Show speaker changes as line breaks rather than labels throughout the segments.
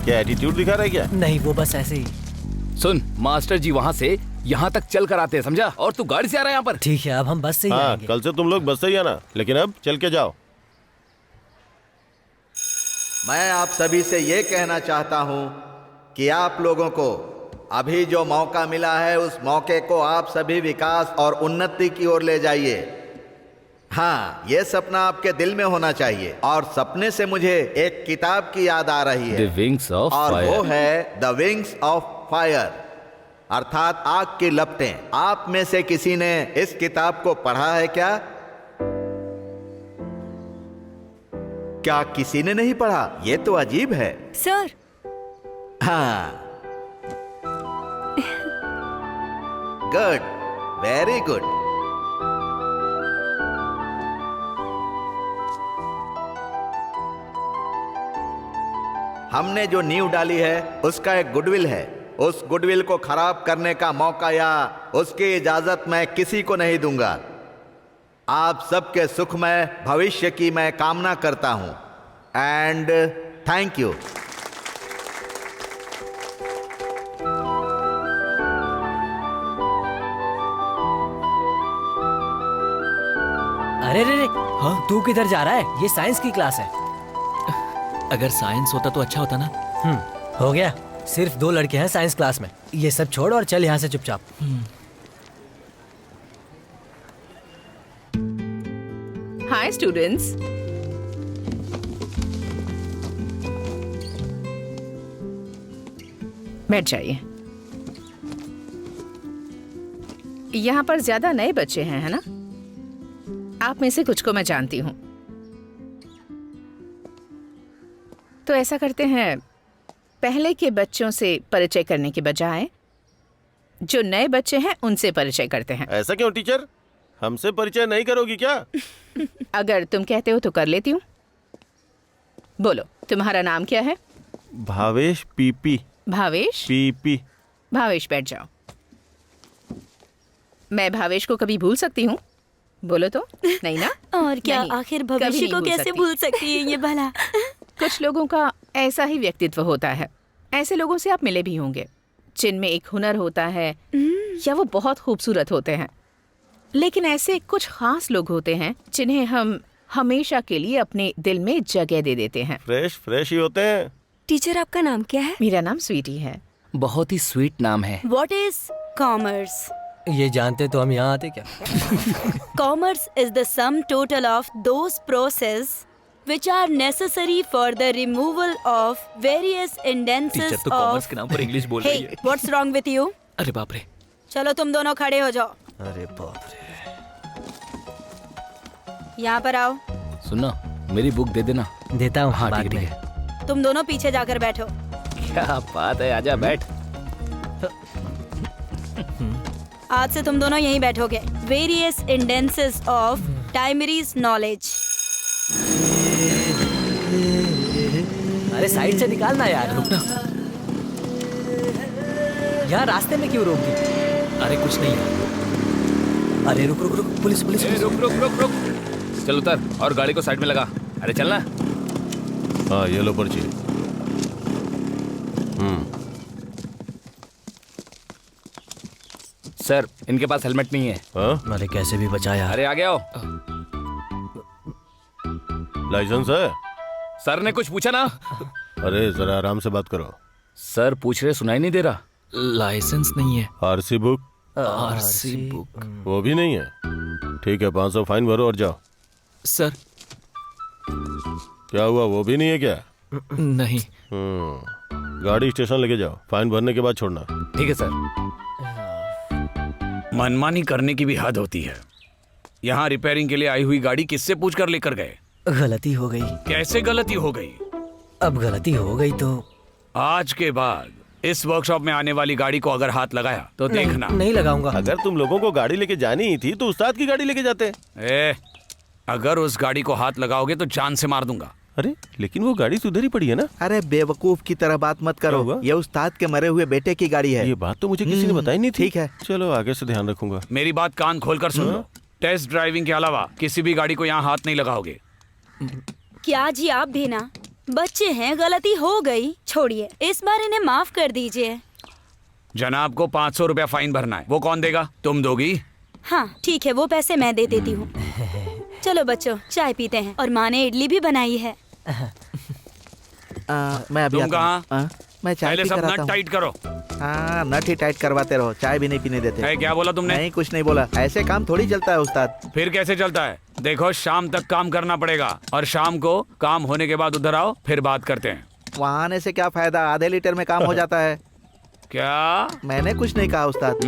क्या एटीट्यूड दिखा रहा है क्या?
नहीं, वो बस ऐसे ही।
सुन, मास्टर जी वहाँ से यहाँ तक चल कर आते हैं, समझा? और तू गाड़ी से आ रहा है यहाँ पर।
ठीक है, अब हम बस से ही
हाँ,
आएंगे।
कल से तुम लोग बस से ही आना, लेकिन अब चल के जाओ।
मैं आप सभी से ये कहना चाहता हूँ कि आप लोगों को अभी जो मौका मिला है, उस मौके को आप सभी विकास और उन्नति की ओर ले जाइए। हाँ, ये सपना आपके दिल में होना चाहिए। और सपने से मुझे एक किताब की याद आ रही है,
The Wings of
और
Fire।
वो है द विंग्स ऑफ फायर, अर्थात आग की लपटें। आप में से किसी ने इस किताब को पढ़ा है क्या? क्या किसी ने नहीं पढ़ा? ये तो अजीब है।
सर,
हाँ, गुड, वेरी गुड। हमने जो नींव डाली है उसका एक गुडविल है। उस गुडविल को खराब करने का मौका या उसकी इजाजत मैं किसी को नहीं दूंगा। आप सबके सुखमय भविष्य की मैं कामना करता हूं। And thank you.
अरे रे रे, हाँ, तू किधर जा रहा है? ये साइंस की क्लास है।
अगर साइंस होता तो अच्छा होता ना।
हो गया। सिर्फ 2 लड़के हैं साइंस क्लास में। ये सब छोड़ और चल यहाँ से चुपचाप।
Hi students. बैठ जाइए। यहाँ पर ज्यादा नए बच्चे हैं, है ना? आप में से कुछ को मैं जानती हूँ। तो ऐसा करते हैं, पहले के बच्चों से परिचय करने के बजाय जो नए बच्चे हैं उनसे परिचय करते हैं।
ऐसा क्यों टीचर? हमसे परिचय नहीं करोगी क्या?
अगर तुम कहते हो तो कर लेती हूँ। बोलो, तुम्हारा नाम क्या है?
भावेश पीपी।
भावेश?
पीपी।
भावेश, बैठ जाओ। मैं भावेश को कभी भूल सकती हूँ? बोलो तो। नहीं ना?
और क्या,
नहीं,
आखिर
कभी
भविष्य
नहीं
को
भूल
कैसे
सकती।
भूल सकती है ये भला।
कुछ लोगों का ऐसा ही व्यक्तित्व होता है। ऐसे लोगों से आप मिले भी होंगे, जिनमें एक हुनर होता है या वो बहुत खूबसूरत होते हैं। लेकिन ऐसे कुछ खास लोग होते हैं जिन्हें हम हमेशा के लिए अपने दिल में जगह दे देते हैं।
फ्रेश ही होते हैं।
टीचर, आपका नाम क्या है?
मेरा नाम स्वीटी है।
बहुत ही स्वीट नाम है।
What is commerce?
ये जानते तो हम यहाँ आते क्या?
Commerce is the sum total of those process which are necessary for the removal of various
teacher
hindrances
तो
of.
कॉमर्स के नाम पर इंग्लिश बोल रही
Hey,
है।
what's wrong with you?
अरे बाप रे।
चलो तुम दोनों खड़े हो जाओ।
अरे बाप रे।
यहाँ पर आओ।
सुनना, मेरी बुक दे देना।
देता हूँ।
हाँ,
बाद
ठीक है,
में।
ठीक है।
तुम दोनों पीछे जाकर बैठो।
क्या बात है, आजा बैठ।
आज से तुम दोनों यहीं बैठोगे। Various hindrances of Timy's knowledge.
अरे साइड से निकालना यार।
रुकना।
यहाँ रास्ते में क्यों रोक दी?
अरे कुछ नहीं है।
अरे रुक रुक रुक, पुलिस पुलिस
ए,
पुलिस।
रुक रुक रुक रुक। चल उतर और गाड़ी को साइड में लगा। अरे चलना।
हाँ, ये लो पर्ची।
सर, इनके पास हेलमेट नहीं है।
हाँ?
अरे कैसे भी बचा यार।
अरे आ गया हो।
लाइसेंस है?
सर ने कुछ पूछा ना?
अरे जरा आराम से बात करो।
सर पूछ रहे, सुनाई नहीं दे रहा।
लाइसेंस नहीं है।
RC book?
आरसी बुक
वो भी नहीं है। ठीक है, 500 फाइन भरो और जाओ।
सर।
क्या हुआ, वो भी नहीं है क्या?
नहीं।
गाड़ी स्टेशन लेके जाओ, फाइन भरने के बाद छोड़ना।
ठीक है सर।
मनमानी करने की भी हद होती है। यहाँ रिपेयरिंग के लिए आई हुई गाड़ी किससे पूछ कर लेकर गए?
गलती हो गई।
कैसे गलती हो गई?
अब गलती हो गई तो
आज के बाद इस वर्कशॉप में आने वाली गाड़ी को अगर हाथ लगाया तो देखना।
नहीं लगाऊंगा।
अगर तुम लोगों को गाड़ी लेके जानी ही थी तो उस्ताद की गाड़ी लेके जाते।
अगर उस गाड़ी को हाथ लगाओगे तो जान से मार दूंगा।
अरे लेकिन वो गाड़ी तो उधर ही पड़ी है ना।
अरे बेवकूफ की तरह बात मत
क्या
करो।
हुआ?
ये उस्ताद के मरे हुए बेटे की गाड़ी है।
ये बात तो मुझे किसी ने बताई नहीं थी।
ठीक है,
चलो आगे से ध्यान रखूंगा।
मेरी बात कान खोलकर सुन लो। टेस्ट ड्राइविंग के अलावा किसी भी गाड़ी को यहाँ हाथ नहीं लगाओगे।
क्या जी आप भी ना? बच्चे हैं, गलती हो गई, छोड़िए, इस बार इन्हें माफ कर दीजिए।
जनाब को 500 रुपया फाइन भरना है, वो कौन देगा? तुम दोगी?
हाँ ठीक है, वो पैसे मैं दे देती हूँ। चलो बच्चों, चाय पीते हैं। और माँ ने इडली भी बनाई है।
मैं अभी
तुम
आता हूँ।
कहाँ?
मैं चाय
पहले
पी
सब
कर आता
नट
हूँ।
टाइट करो।
हाँ, नट ही टाइट करवाते रहो, चाय भी नहीं पीने देते।
है, क्या बोला तुमने?
नहीं, कुछ नहीं बोला। ऐसे काम थोड़ी चलता है उस्ताद।
फिर कैसे चलता है? देखो, शाम तक काम करना पड़ेगा और शाम को काम होने के बाद उधर आओ, फिर बात करते हैं।
वहाँ आने से क्या फायदा, आधे लीटर में काम हो जाता है।
क्या?
मैंने कुछ नहीं कहा उस्ताद।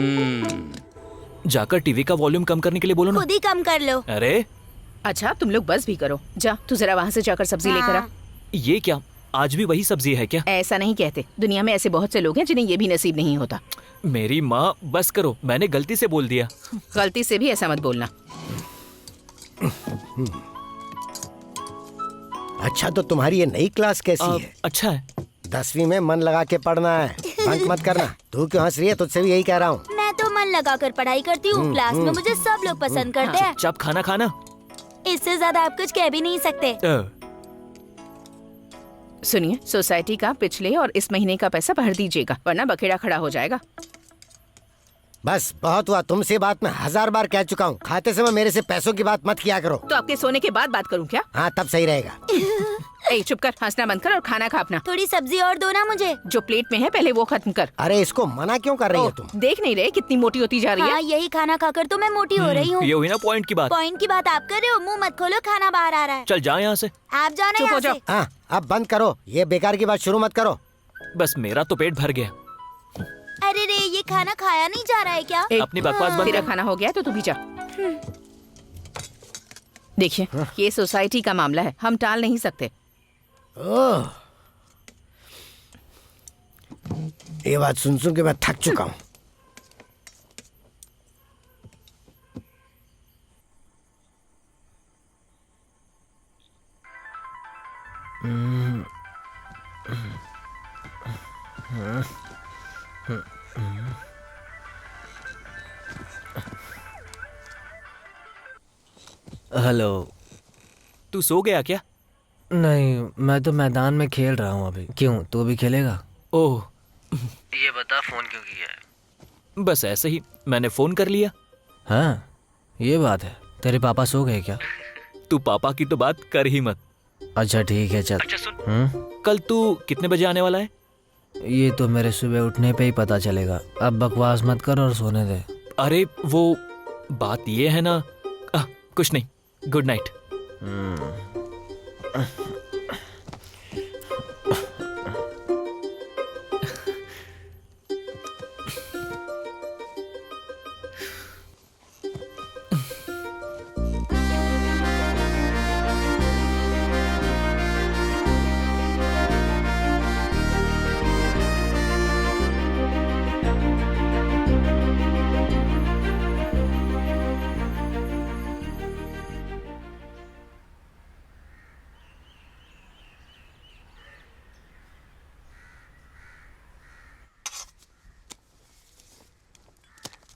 जाकर टीवी का वॉल्यूम कम करने के लिए बोलो ना।
खुद ही कम कर लो।
अरे
अच्छा, तुम लोग बस भी करो। जा, तू जरा वहाँ से जाकर सब्जी लेकर आ।
ये क्या, आज भी वही सब्जी है क्या?
ऐसा नहीं कहते, दुनिया में ऐसे बहुत से लोग हैं जिन्हें ये भी नसीब नहीं होता।
मेरी माँ, बस करो, मैंने गलती से बोल दिया।
गलती से भी ऐसा मत बोलना।
अच्छा, तो तुम्हारी ये नई क्लास कैसी है?
अच्छा है।
10वीं में मन लगा के पढ़ना है, बंक मत करना। तू क्यों हंस रही है? तुझसे भी यही कह रहा हूँ।
मैं तो मन लगाकर पढ़ाई करती हूँ। क्लास में मुझे सब लोग पसंद करते हैं।
चुपचाप खाना खाना।
इससे ज्यादा आप कुछ कह भी नहीं सकते।
सुनिए, सोसाइटी का पिछले और इस महीने का पैसा भर दीजिएगा, वरना बखेड़ा खड़ा हो जाएगा।
बस बहुत हुआ, तुमसे बात मैं 1000 बार कह चुका हूँ। खाते समय मेरे से पैसों की बात मत किया करो।
तो आपके सोने के बाद बात करूं क्या?
हाँ, तब सही रहेगा।
ए, चुप कर, हंसना बंद कर और खाना खा अपना।
थोड़ी सब्जी और दो ना मुझे।
जो प्लेट में है पहले वो खत्म कर।
अरे इसको मना क्यों कर रही हो तुम?
देख नहीं रहे कितनी मोटी होती जा रही
हाँ,
है?
यही खाना खाकर तो मैं मोटी हो रही हूँ।
ये हुई ना पॉइंट की बात।
पॉइंट की बात आप कर रहे हो। मुंह मत खोलो, खाना बाहर आ रहा है।
चल जाओ यहाँ से।
आप जाओ ना
चुप हो
यहाँ
जाओ।
से।
हाँ, अब बंद करो, ये बेकार की बात शुरू मत करो।
बस मेरा तो पेट भर गया।
अरे रे, ये खाना खाया नहीं जा रहा है क्या?
ए,
अपनी बकवास बंद
तेरा
कर।
खाना हो गया तो तू भी जा। देखिए, ये सोसाइटी का मामला है, हम टाल नहीं सकते।
ओह, ये बात सुन सुन के मैं थक चुका हूँ।
हेलो।
तू सो गया क्या?
नहीं, मैं तो मैदान में खेल रहा हूँ अभी। क्यों, तू भी खेलेगा?
ओह,
ये बता, फोन क्यों किया है?
बस ऐसे ही मैंने फोन कर लिया।
हाँ, ये बात है। तेरे पापा सो गए क्या?
तू पापा की तो बात कर ही मत।
अच्छा ठीक है, चल।
अच्छा सुन, कल तू कितने बजे आने वाला है?
ये तो मेरे सुबह उठने पे ही पता चलेगा। अब बकवास मत कर और सोने दे।
अरे वो बात ये है ना, कुछ नहीं, गुड नाइट।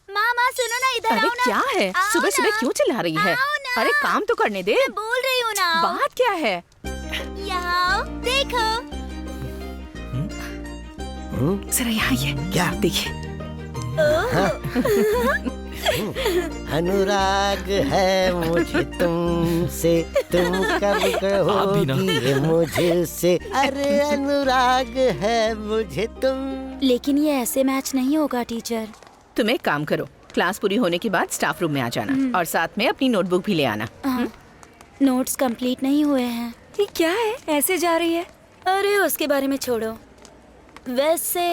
मामा सुनो ना, इधर
अरे
आओ ना।
क्या है,
आओ
सुबह सुबह
ना।
क्यों चिल्ला रही है?
आओ ना।
अरे काम तो करने दे।
मैं बोल रही हूँ ना।
बात क्या है?
यहाँ आओ, देखो।
जरा यहाँ ये
क्या?
देखिए।
अनुराग है मुझे तुमसे, तुम कब
आप भी ना।
कहोगी ये मुझसे। अरे अनुराग है मुझे तुम।
लेकिन ये ऐसे मैच नहीं होगा टीचर।
तुम एक काम करो, क्लास पूरी होने के बाद स्टाफ रूम में आ जाना और साथ में अपनी नोटबुक भी ले आना।
नोट्स कंप्लीट नहीं हुए हैं।
ये क्या है, ऐसे जा रही है?
अरे उसके बारे में छोड़ो। वैसे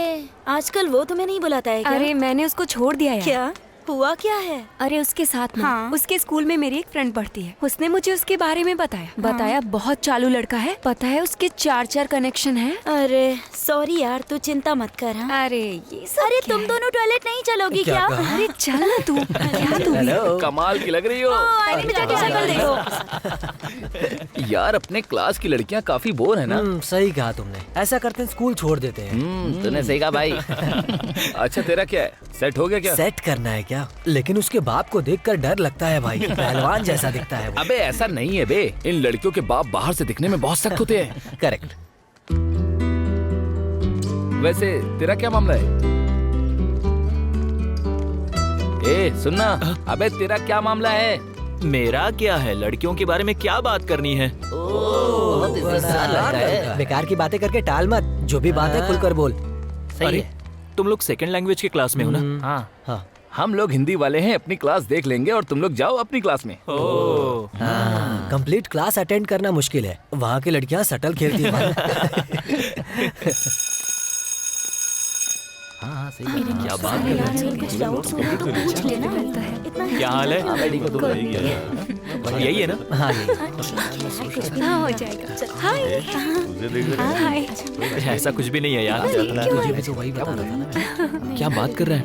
आजकल वो तुम्हें नहीं बुलाता है क्या?
अरे मैंने उसको छोड़ दिया यार।
क्या हुआ, क्या है?
अरे उसके साथ में
हाँ।
उसके स्कूल में मेरी एक फ्रेंड पढ़ती है। उसने मुझे उसके बारे में बताया बहुत चालू लड़का है। पता है उसके 4 कनेक्शन है।
अरे सॉरी यार, तू चिंता मत कर। हाँ?
अरे ये सब
अरे
क्या
तुम
है?
दोनों टॉयलेट नहीं चलोगी क्या?
अरे चल ना तू। क्या तू भी?
कमाल की लग रही हो।
आईने में जाके शक्ल देखो।
यार अपने क्लास की लड़कियां काफी बोर है ना।
सही कहा तुमने। ऐसा करते हैं, स्कूल छोड़ देते हैं।
तूने सही कहा भाई। अच्छा तेरा क्या है, सेट हो गया क्या?
सेट करना है क्या? क्या? लेकिन उसके बाप को देखकर डर लगता है भाई। पहलवान जैसा दिखता है वो।
अबे ऐसा नहीं है बे, इन लड़कियों के बाप बाहर से दिखने में बहुत सख्त होते हैं।
करेक्ट।
वैसे तेरा क्या मामला है? ए सुनना, अबे तेरा क्या मामला है?
मेरा क्या है? लड़कियों के बारे में क्या बात करनी है?
बेकार की बातें करके टाल मत, जो भी बात है खुलकर बोल।
अरे तुम लोग सेकंड लैंग्वेज के क्लास में हो ना?
हाँ
हाँ।
हम लोग हिंदी वाले हैं, अपनी क्लास देख लेंगे और तुम लोग जाओ अपनी क्लास में।
कंप्लीट क्लास अटेंड करना मुश्किल है, वहाँ की लड़कियाँ सटल खेलती हैं।
हाँ सही
क्या बात कर रहे हैं? क्या हाल है? यही है ना?
हाँ
हो जाएगा। हाय हाय।
ऐसा कुछ भी नहीं है यार।
तुझे तो वही बता रहा था ना।
क्या बात कर रहा है?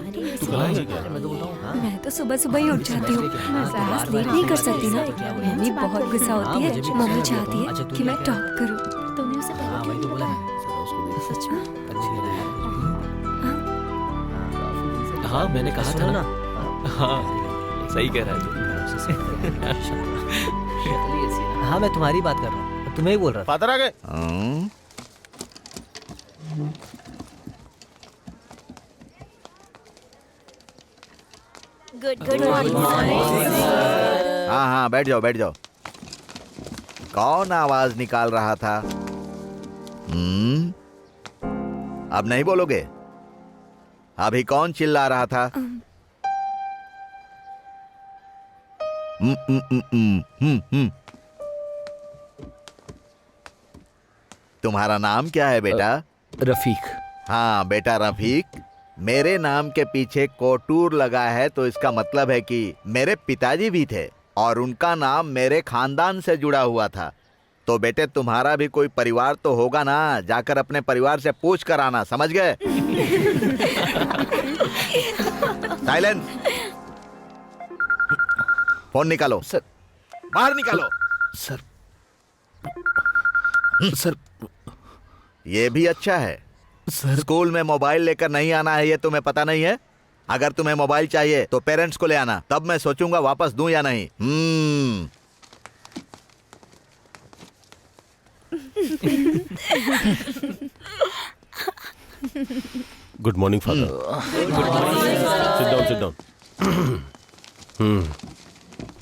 मैं तो सुबह सुबह ही उठ जाती हूँ। मैं क्लास लेट नहीं कर सकती ना। मम्मी बहुत गुस्सा होती है। मम्मी चाहती है कि मैं टॉप करूँ।
तुमने उसे पहले
हाँ वही तो बोला।
सच में?
हाँ मैंने कहा था ना। हाँ सही कह रहा है तू।
हाँ मैं तुम्हारी बात कर रहा हूँ, तुम्हें ही बोल रहा था।
फादर आ गए।
Good morning.
हाँ हाँ बैठ जाओ बैठ जाओ। कौन आवाज निकाल रहा था? अब नहीं बोलोगे? अभी कौन चिल्ला रहा था? तुम्हारा नाम क्या है बेटा?
रफीक।
हाँ बेटा रफीक, मेरे नाम के पीछे कोटूर लगा है तो इसका मतलब है कि मेरे पिताजी भी थे और उनका नाम मेरे खानदान से जुड़ा हुआ था। तो बेटे तुम्हारा भी कोई परिवार तो होगा ना, जाकर अपने परिवार से पूछ कर आना, समझ गए? साइलेंस। फोन निकालो
सर।
बाहर निकालो
सर। सर
ये भी अच्छा है।
सर
स्कूल में मोबाइल लेकर नहीं आना है, ये तुम्हें पता नहीं है? अगर तुम्हें मोबाइल चाहिए तो पेरेंट्स को ले आना, तब मैं सोचूंगा वापस दूं या नहीं।
Good morning father. Sit down.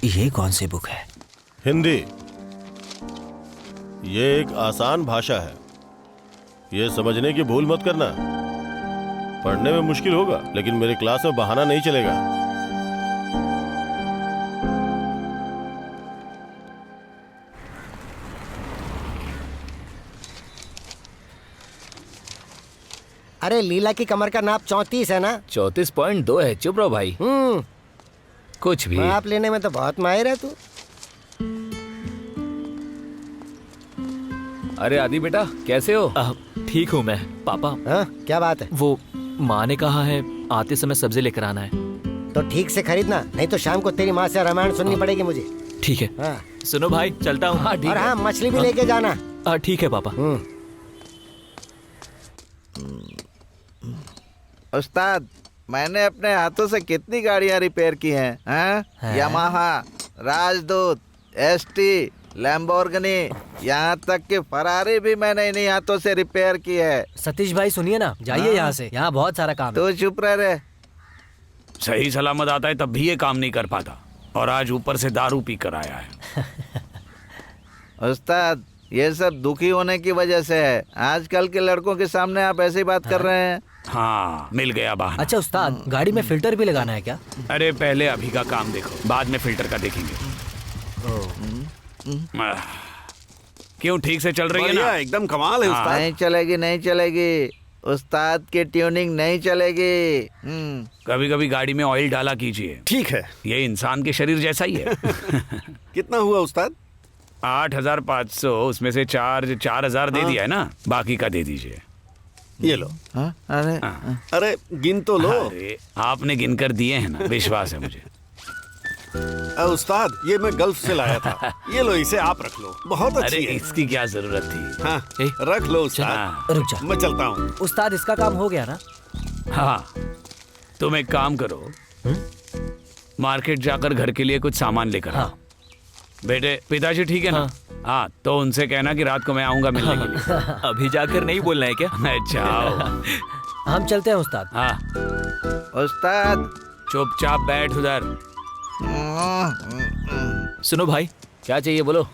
ये कौन सी बुक है?
हिंदी। ये एक आसान भाषा है, ये समझने की भूल मत करना। पढ़ने में मुश्किल होगा लेकिन मेरे क्लास में बहाना नहीं चलेगा।
अरे लीला की कमर का नाप 34 है ना?
34.2 है। चुप रहो भाई। कुछ भी।
नाप लेने में तो बहुत माहिर है तू।
अरे आदि बेटा कैसे हो?
ठीक हूँ मैं। पापा
हाँ क्या बात है?
वो माँ ने कहा है आते समय सब्जी लेकर आना है।
तो ठीक से खरीदना, नहीं तो शाम को तेरी माँ से रामायण सुननी पड़ेगी मुझे।
ठीक है।
हाँ।
सुनो भाई चलता हूँ।
हाँ ठीक
और
है।
हाँ मछली भी लेके जाना।
ठीक है पापा।
उस्ताद मैंने अपने हाथों से कितनी गाड़ियां रिपेयर की हैं? यामाहा, राजदूत, एसटी, लैम्बोर्गिनी, यहाँ तक कि फरारी भी मैंने इन्हीं हाथों से रिपेयर की है।
सतीश भाई सुनिए ना, जाइए यहाँ से, यहाँ बहुत सारा काम है।
तू चुप रह रे।
सही सलामत आता है तब भी ये काम नहीं कर पाता और आज ऊपर से दारू पी कर आया है।
उस्ताद ये सब दुखी होने की वजह से है। आजकल के लड़कों के सामने आप ऐसी बात कर रहे हैं।
हाँ मिल गया बहाना।
अच्छा उस्ताद, गाड़ी में फिल्टर भी लगाना है क्या?
अरे पहले अभी का काम देखो, बाद में फिल्टर का देखेंगे। क्यों ठीक से चल रही है ना?
एकदम कमाल है उस्ताद।
नहीं चलेगी नहीं चलेगी, उस्ताद की ट्यूनिंग नहीं चलेगी।
कभी कभी गाड़ी में ऑयल डाला कीजिए।
ठीक है।
ये इंसान के शरीर जैसा ही है।
कितना हुआ उस्ताद?
8,500, उसमें से चार्ज 4,000 दे दिया है ना, बाकी का दे दीजिए।
ये लो।
अरे
अरे गिन तो लो।
अरे आपने गिन कर दिए हैं ना, विश्वास है मुझे।
उस्ताद ये मैं गल्फ से लाया था। ये लो, इसे आप रख लो, बहुत
अरे
अच्छी है।
इसकी क्या जरूरत थी?
हाँ रख लो उस्ताद।
रुक जा।
मैं चलता हूँ।
उस्ताद इसका काम हो गया ना?
हाँ तुम एक काम करो, मार्केट जाकर घर के लिए कुछ सामान लेकर आओ। बेटे, पिताजी ठीक है ना? हाँ, तो उनसे कहना कि रात को मैं आऊंगा मिलने के लिए।
अभी जाकर नहीं बोलना है क्या?
जाओ।
हम चलते हैं उस्ताद।
हाँ
उस्ताद,
चुपचाप बैठ उधर।
सुनो भाई,
क्या चाहिए बोलो।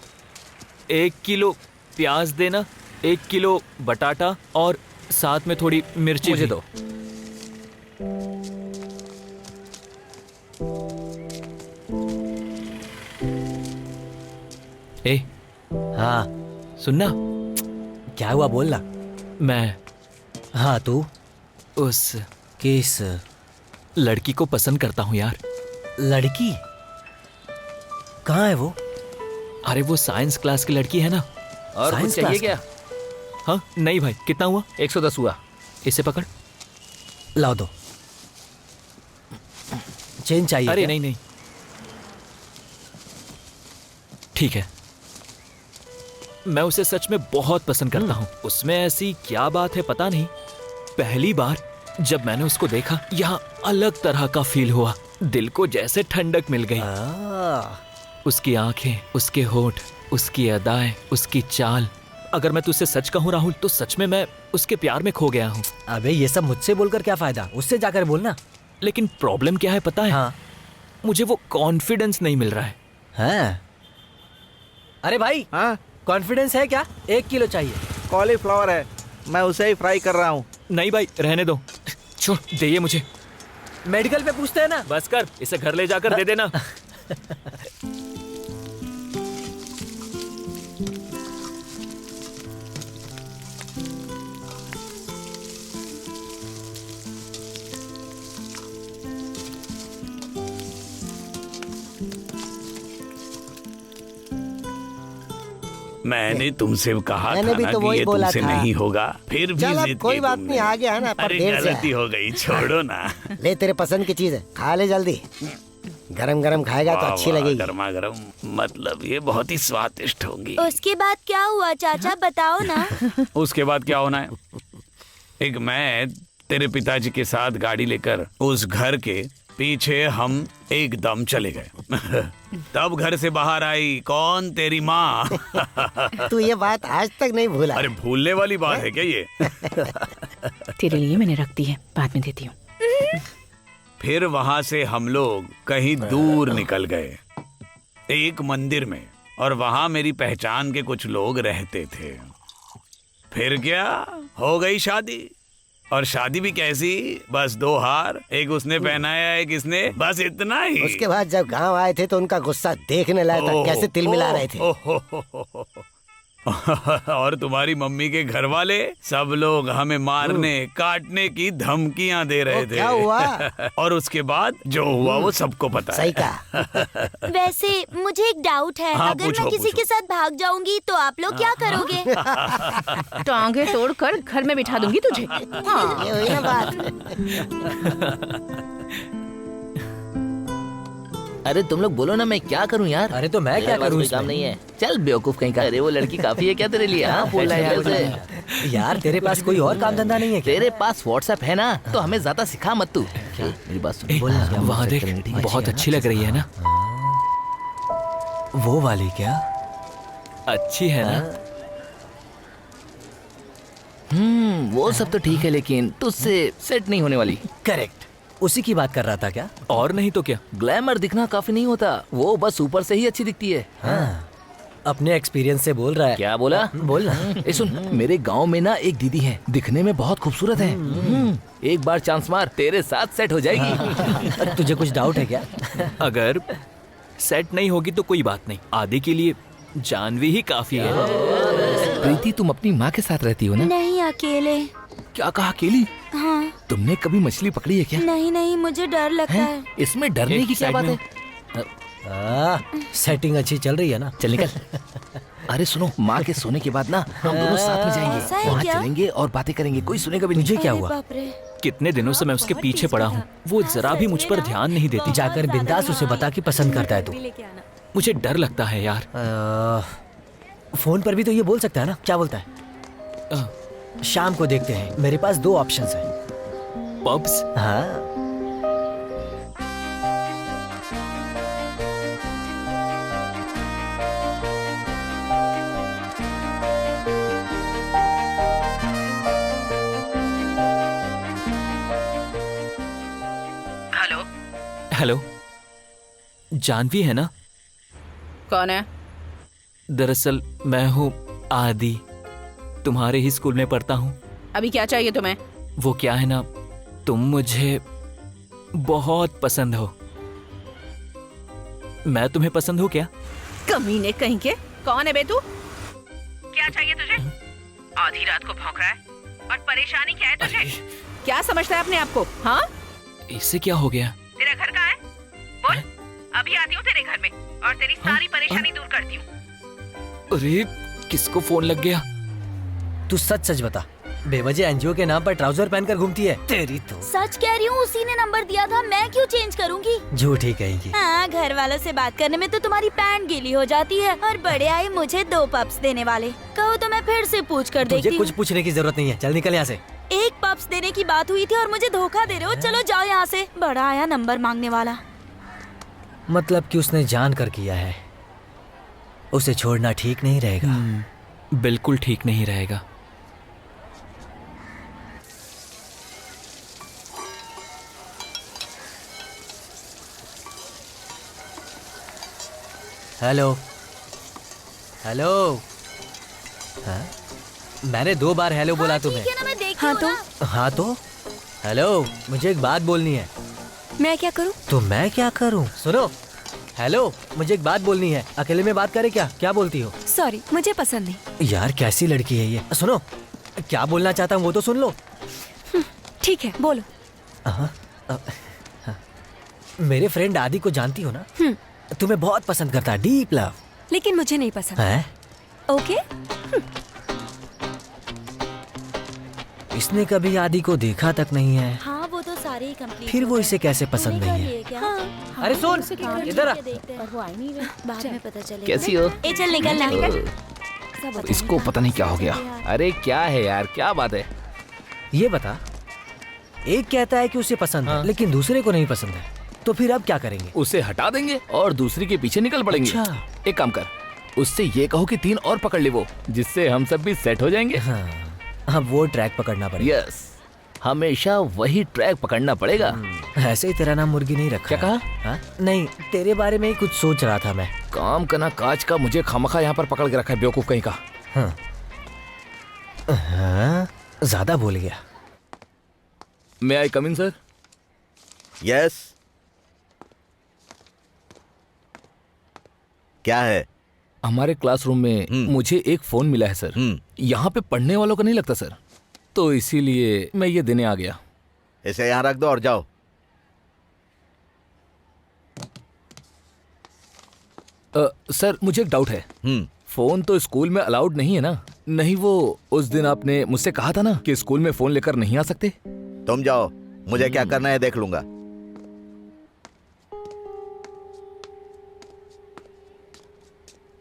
1 किलो प्याज देना, 1 किलो बटाटा और साथ में थोड़ी मिर्ची
मुझे
भी।
दो।
ए,
हाँ
सुनना,
क्या हुआ बोलना।
मैं
हाँ तू
उस
किस
लड़की को पसंद करता हूँ यार।
लड़की? कहाँ है वो?
अरे वो साइंस क्लास की लड़की है ना।
और कुछ
साइंस
चाहिए
क्लास
क्या?
हाँ नहीं भाई, कितना हुआ?
110 हुआ।
इसे पकड़।
लाओ दो। चेन चाहिए
अरे
क्या?
नहीं नहीं, ठीक है। मैं उसे सच में बहुत पसंद करता हूँ। उसमें ऐसी क्या बात है पता नहीं। पहली बार जब मैंने उसको देखा, यहाँ अलग तरह का फील हुआ। दिल को जैसे ठंडक मिल गई। उसकी आंखें, उसके होठ, उसकी अदाएं, उसकी चाल। अगर मैं तुझसे सच कहूँ राहुल, तो सच में मैं उसके प्यार में खो गया हूँ।
अबे ये सब मुझसे बोलकर क्या फायदा, उससे जाकर बोलना।
लेकिन प्रॉब्लम क्या है पता है?
हाँ।
मुझे वो कॉन्फिडेंस नहीं मिल रहा है।
हाँ? अरे भाई,
हाँ,
कॉन्फिडेंस है क्या? 1 किलो चाहिए।
कॉलीफ्लावर है, मैं उसे ही फ्राई कर रहा हूँ।
नहीं भाई, रहने दो, छोड़ दे ये मुझे।
मेडिकल पे पूछते हैं ना।
बस कर, इसे घर ले जाकर दे देना।
मैंने तुमसे कहा
मैंने
था
भी
ना
तो
कि
वही
ये
बोला
तुमसे
था।
नहीं होगा, फिर भी
चल अब
जिद
कोई
की
बात
तुमने।
नहीं, आ गया है ना, पर
अरे
देर से
गलती हो गई, छोड़ो ना।
ले तेरे पसंद की चीज है, खा ले जल्दी। गरम गरम खाएगा तो
वाह,
अच्छी
वाह,
लगेगी।
गर्मा गर्म, मतलब ये बहुत ही स्वादिष्ट होंगी।
उसके बाद क्या हुआ चाचा, बताओ ना।
उसके बाद क्या होना है? एक मैं तेरे पिताजी के साथ गाड़ी लेकर उस घर के पीछे हम एकदम चले गए। तब घर से बाहर आई कौन? तेरी माँ।
तू ये बात आज तक नहीं भूला।
अरे भूलने वाली बात है क्या ये?
तेरे लिए मैंने रख दी है, बाद में देती हूँ।
फिर वहां से हम लोग कहीं दूर निकल गए, एक मंदिर में, और वहां मेरी पहचान के कुछ लोग रहते थे। फिर क्या हो गई शादी, और शादी भी कैसी, बस 2 हार, एक उसने पहनाया एक इसने, बस इतना ही।
उसके बाद जब गांव आए थे तो उनका गुस्सा देखने लायक था, कैसे तिल मिला रहे थे।
और तुम्हारी मम्मी के घर वाले सब लोग हमें मारने काटने की धमकियां दे रहे थे।
क्या हुआ?
और उसके बाद जो हुआ वो सबको पता है।
सही कहा।
वैसे मुझे एक डाउट है,
हाँ,
अगर
पूछो,
मैं किसी
पूछो।
के साथ भाग जाऊंगी तो आप लोग क्या करोगे?
टांगे तोड़कर घर में बिठा दूंगी तुझे। हाँ।
ये हुई ना बात।
अरे तुम लोग बोलो ना, मैं क्या करूं यार?
अरे तो मैं क्या करूं
कोई काम नहीं है। चल बेवकूफ कहीं का। अरे वो लड़की काफी है क्या तेरे लिए? हाँ बोल रहा है यार उसे।
यार तेरे पास कोई और काम धंधा नहीं है क्या?
तेरे पास व्हाट्सएप है ना, तो हमें ज्यादा सिखा मत तू। मेरी बात सुन।
वहाँ देख, बहुत अच्छी लग रही है ना।
वो वाली क्या?
अच्छी है ना?
वो सब तो ठीक है, लेकिन तुझसे सेट नहीं होने वाली।
करेक्ट, उसी की बात कर रहा था क्या?
और नहीं तो क्या।
ग्लैमर दिखना काफी नहीं होता, वो बस ऊपर से ही अच्छी दिखती है।
हाँ, अपने एक्सपीरियंस से बोल रहा है।
क्या बोला?
बोल ना।
ए सुन, मेरे गांव में ना एक दीदी है, दिखने में बहुत खूबसूरत है। एक बार चांस मार, तेरे साथ सेट हो जाएगी।
तुझे कुछ डाउट है क्या?
अगर सेट नहीं होगी तो कोई बात नहीं, आदि के लिए जानवी ही काफी है।
प्रीति, तुम अपनी माँ के साथ रहती हो ना?
नहीं, अकेले।
क्या कहा, अकेली?
हाँ।
तुमने कभी मछली पकड़ी है क्या?
नहीं नहीं, मुझे डर लगता है।
इसमें डरने की क्या बात है?
सेटिंग अच्छी चल रही है ना?
चल निकल। अरे सुनो, माँ के सोने के बाद ना हम दोनों साथ में
ऐसा
जाएंगे,
है
वहाँ
क्या?
चलेंगे और बातें करेंगे, कोई सुनेगा भी नहीं।
तुझे क्या
अरे
हुआ?
बाप रे।
कितने दिनों से मैं उसके पीछे पड़ा हूँ, वो जरा भी मुझ पर ध्यान नहीं देती।
जाकर बिंदास उसे बता कि पसंद करता है तू।
मुझे डर लगता है यार।
फोन पर भी तो ये बोल सकता है ना? क्या बोलता है? शाम को देखते हैं, मेरे पास 2 ऑप्शंस हैं।
पब्स?
हाँ।
हेलो, जानवी है ना?
कौन है?
दरअसल मैं हूँ आदि, तुम्हारे ही स्कूल में पढ़ता हूँ।
अभी क्या चाहिए तुम्हें?
वो क्या है ना, तुम मुझे बहुत पसंद हो। मैं तुम्हें पसंद हूँ क्या?
कमीने कहीं के। कौन है बे तू? क्या चाहिए तुझे? आधी रात को भौंक रहा है और परेशानी क्या है तुझे? क्या समझता है अपने आप को? हाँ,
इससे क्या हो गया?
तेरा घर कहाँ है? बोल, अभी आती हूँ तेरे घर में और तेरी सारी परेशानी दूर करती हूँ।
अरे किसको फोन लग गया?
तू सच सच बता, बेवजह एनजीओ के नाम पर ट्राउजर पहनकर घूमती है? तेरी तो।
सच कह रही हूँ, उसी ने नंबर दिया था, मैं क्यों चेंज करूँगी?
झूठी कहेंगी।
हाँ, घर वालों से बात करने में तो तुम्हारी पैंट गीली हो जाती है और बड़े आए मुझे 2 पप्स देने वाले। कहो तो मैं फिर से पूछ कर देखती
तुझे
हूँ।
कुछ पूछने की जरूरत नहीं है, चल निकल यहाँ से।
1 पप्स देने की बात हुई थी और मुझे धोखा दे रहे हो। चलो जाओ यहाँ से। बड़ा आया नंबर मांगने वाला।
मतलब कि उसने जान कर किया है। उसे छोड़ना ठीक नहीं रहेगा।
बिल्कुल ठीक नहीं रहेगा।
Hello hello. हाँ? मैंने 2 बार हेलो बोला तुम्हें।
ठीक है ना, मैं देखती
हाँ
हूँ
तो
ना।
हाँ तो हेलो, मुझे एक बात बोलनी है।
मैं क्या करूँ?
तो मैं क्या करूँ? सुनो, हेलो, मुझे एक बात बोलनी है। अकेले में बात करे क्या? क्या बोलती हो?
सॉरी, मुझे पसंद नहीं।
यार कैसी लड़की है ये। सुनो, क्या बोलना चाहता हूँ वो तो सुन लो।
ठीक है, बोलो।
हाँ, मेरे फ्रेंड आदि को जानती हो ना? तुम्हें बहुत पसंद करता है, डीप लव।
लेकिन मुझे नहीं पसंद।
है?
ओके।
इसने कभी आदि को देखा तक नहीं है।
हाँ, वो तो सारे ही कंप्लीट।
फिर वो इसे कैसे पसंद नहीं है?
हाँ।
अरे सुन, इधर आ।
बाद में पता चलेगा।
कैसी हो?
ए चल निकल ना।
इसको पता नहीं क्या हो गया। अरे क्या है यार, क्या बात है?
ये बता, एक कहता है कि उसे पसंद है लेकिन दूसरे को नहीं पसंद है, तो फिर अब क्या करेंगे?
उसे हटा देंगे और दूसरी के पीछे निकल पड़ेंगे।
अच्छा।
एक काम कर, उससे ये कहो कि 3 और पकड़ ले वो, जिससे हम सब भी सेट हो जाएंगे।
हाँ, अब वो ट्रैक पकड़ना पड़ेगा।
यस, हमेशा वही ट्रैक पकड़ना पड़ेगा।
ऐसे ही तेरा नाम मुर्गी नहीं रखा।
क्या कहा?
हाँ? नहीं, तेरे बारे में ही कुछ सोच रहा था मैं।
काम करना काज का, मुझे खामखा यहाँ पर पकड़ के रखा है, बेवकूफ कहीं का।
हाँ, हाँ, ज्यादा बोल गया।
मे आई कम इन सर?
यस। क्या है?
हमारे क्लासरूम में मुझे एक फोन मिला है सर। यहाँ पे पढ़ने वालों का नहीं लगता सर, तो इसीलिए मैं ये देने आ गया।
इसे यहाँ रख दो और जाओ।
सर मुझे एक डाउट है। फोन तो स्कूल में अलाउड नहीं है ना? नहीं, वो उस दिन आपने मुझसे कहा था ना कि स्कूल में फोन लेकर नहीं आ सकते।
तुम जाओ, मुझे क्या करना है देख लूंगा।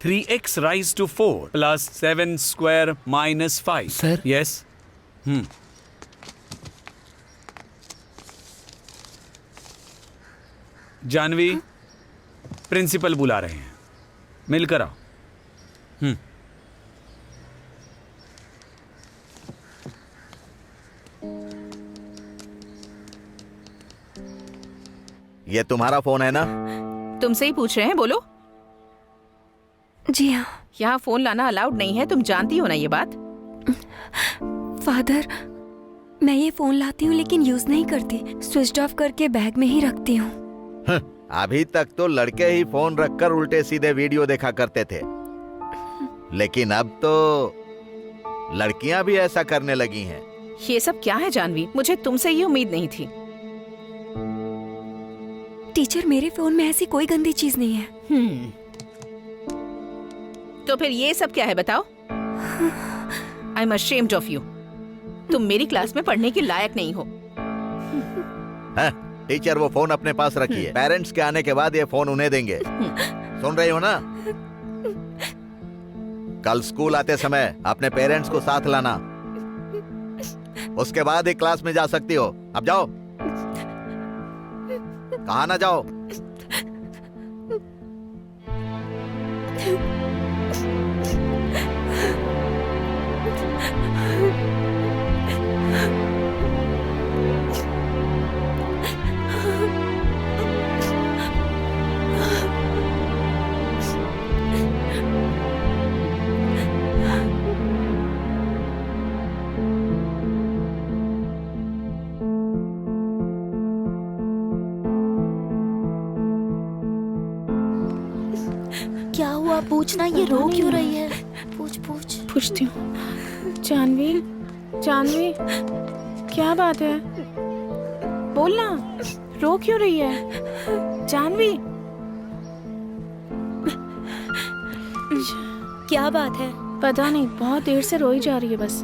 Three x raise to 4 plus 7 square minus 5।
Sir?
Yes. Janvi, principal बुला रहे हैं, मिलकर आओ।
ये तुम्हारा फोन है ना?
तुमसे ही पूछ रहे हैं, बोलो।
जी हाँ।
यहाँ फोन लाना अलाउड नहीं है, तुम जानती हो ना ये बात?
फादर, मैं ये फोन लाती हूँ लेकिन यूज नहीं करती, स्विच ऑफ करके बैग में ही रखती हूँ।
अभी तक तो लड़के ही फोन रखकर उल्टे सीधे वीडियो देखा करते थे, लेकिन अब तो लड़कियां भी ऐसा करने लगी हैं।
ये सब क्या है जानवी? मुझे तुमसे ये उम्मीद नहीं थी।
टीचर, मेरे फोन में ऐसी कोई गंदी चीज नहीं है।
तो फिर ये सब क्या है बताओ? I am ashamed of you. तुम मेरी क्लास में पढ़ने के लायक नहीं हो।
टीचर वो फोन अपने पास रखिए, पेरेंट्स के आने के बाद ये फोन उन्हें देंगे। सुन रही हो ना? कल स्कूल आते समय अपने पेरेंट्स को साथ लाना, उसके बाद ही क्लास में जा सकती हो। अब जाओ। कहाँ ना जाओ?
पूछना ये रो क्यों रही है? पूछ पूछ।
पूछती हूँ। जानवी, जानवी, क्या बात है? बोलना, रो क्यों रही है? जानवी,
क्या बात है?
पता नहीं, बहुत देर से रोई जा रही है बस।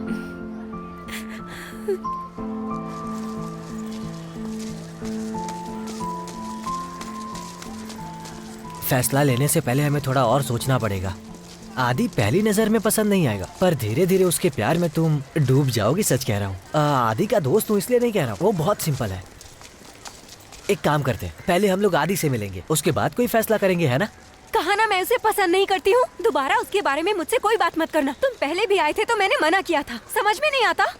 फैसला लेने से पहले हमें थोड़ा और सोचना पड़ेगा। आदि पहली नजर में पसंद नहीं आएगा, पर धीरे धीरे उसके प्यार में तुम डूब जाओगी। सच कह रहा हूँ। आदि का दोस्त हूँ इसलिए नहीं कह रहा हूँ, वो बहुत सिंपल है। एक काम करते हैं, पहले हम लोग आदि से मिलेंगे, उसके बाद कोई फैसला करेंगे, है ना?
कहा ना मैं उसे पसंद नहीं करती हूँ। दोबारा उसके बारे में मुझसे कोई बात मत करना। तुम पहले भी आए थे तो मैंने मना किया था। समझ में नहीं आता?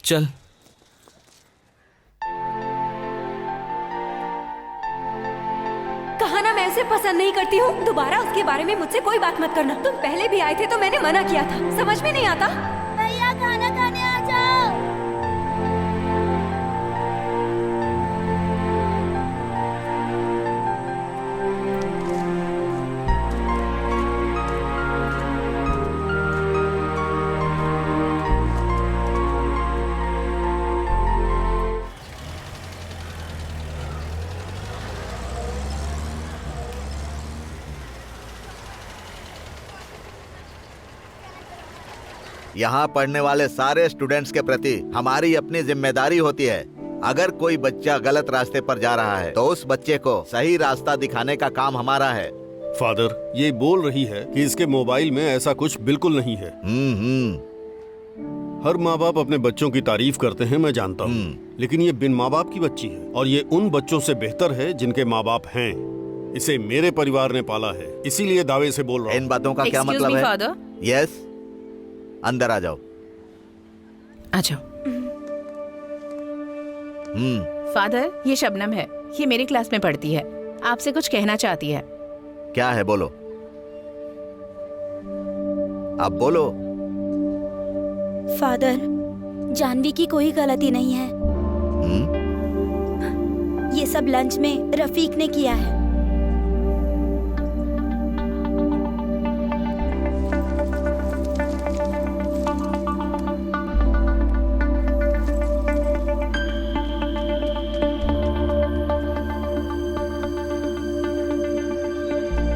चल।
कहा ना मैं उसे पसंद नहीं करती हूँ। दोबारा उसके बारे में मुझसे कोई बात मत करना। तुम पहले भी आए थे तो मैंने मना किया था। समझ में नहीं आता?
भैया खाना खाने आ जाओ।
यहाँ पढ़ने वाले सारे स्टूडेंट्स के प्रति हमारी अपनी जिम्मेदारी होती है। अगर कोई बच्चा गलत रास्ते पर जा रहा है तो उस बच्चे को सही रास्ता दिखाने का काम हमारा है।
फादर, ये बोल रही है कि इसके मोबाइल में ऐसा कुछ बिल्कुल नहीं है। हर माँ बाप अपने बच्चों की तारीफ करते हैं, मैं जानता हूँ, लेकिन ये बिन माँ बाप की बच्ची है और ये उन बच्चों से बेहतर है जिनके माँ बाप हैं। इसे मेरे परिवार ने पाला है, इसीलिए दावे से बोल रहा हूँ।
इन बातों का क्या मतलब है?
फादर,
यस, अंदर आ जाओ।
आ जाओ। फादर, ये शबनम है, ये मेरी क्लास में पढ़ती है, आपसे कुछ कहना चाहती है।
क्या है, बोलो। अब बोलो।
फादर, जानवी की कोई गलती नहीं है। ये सब लंच में रफीक ने किया है।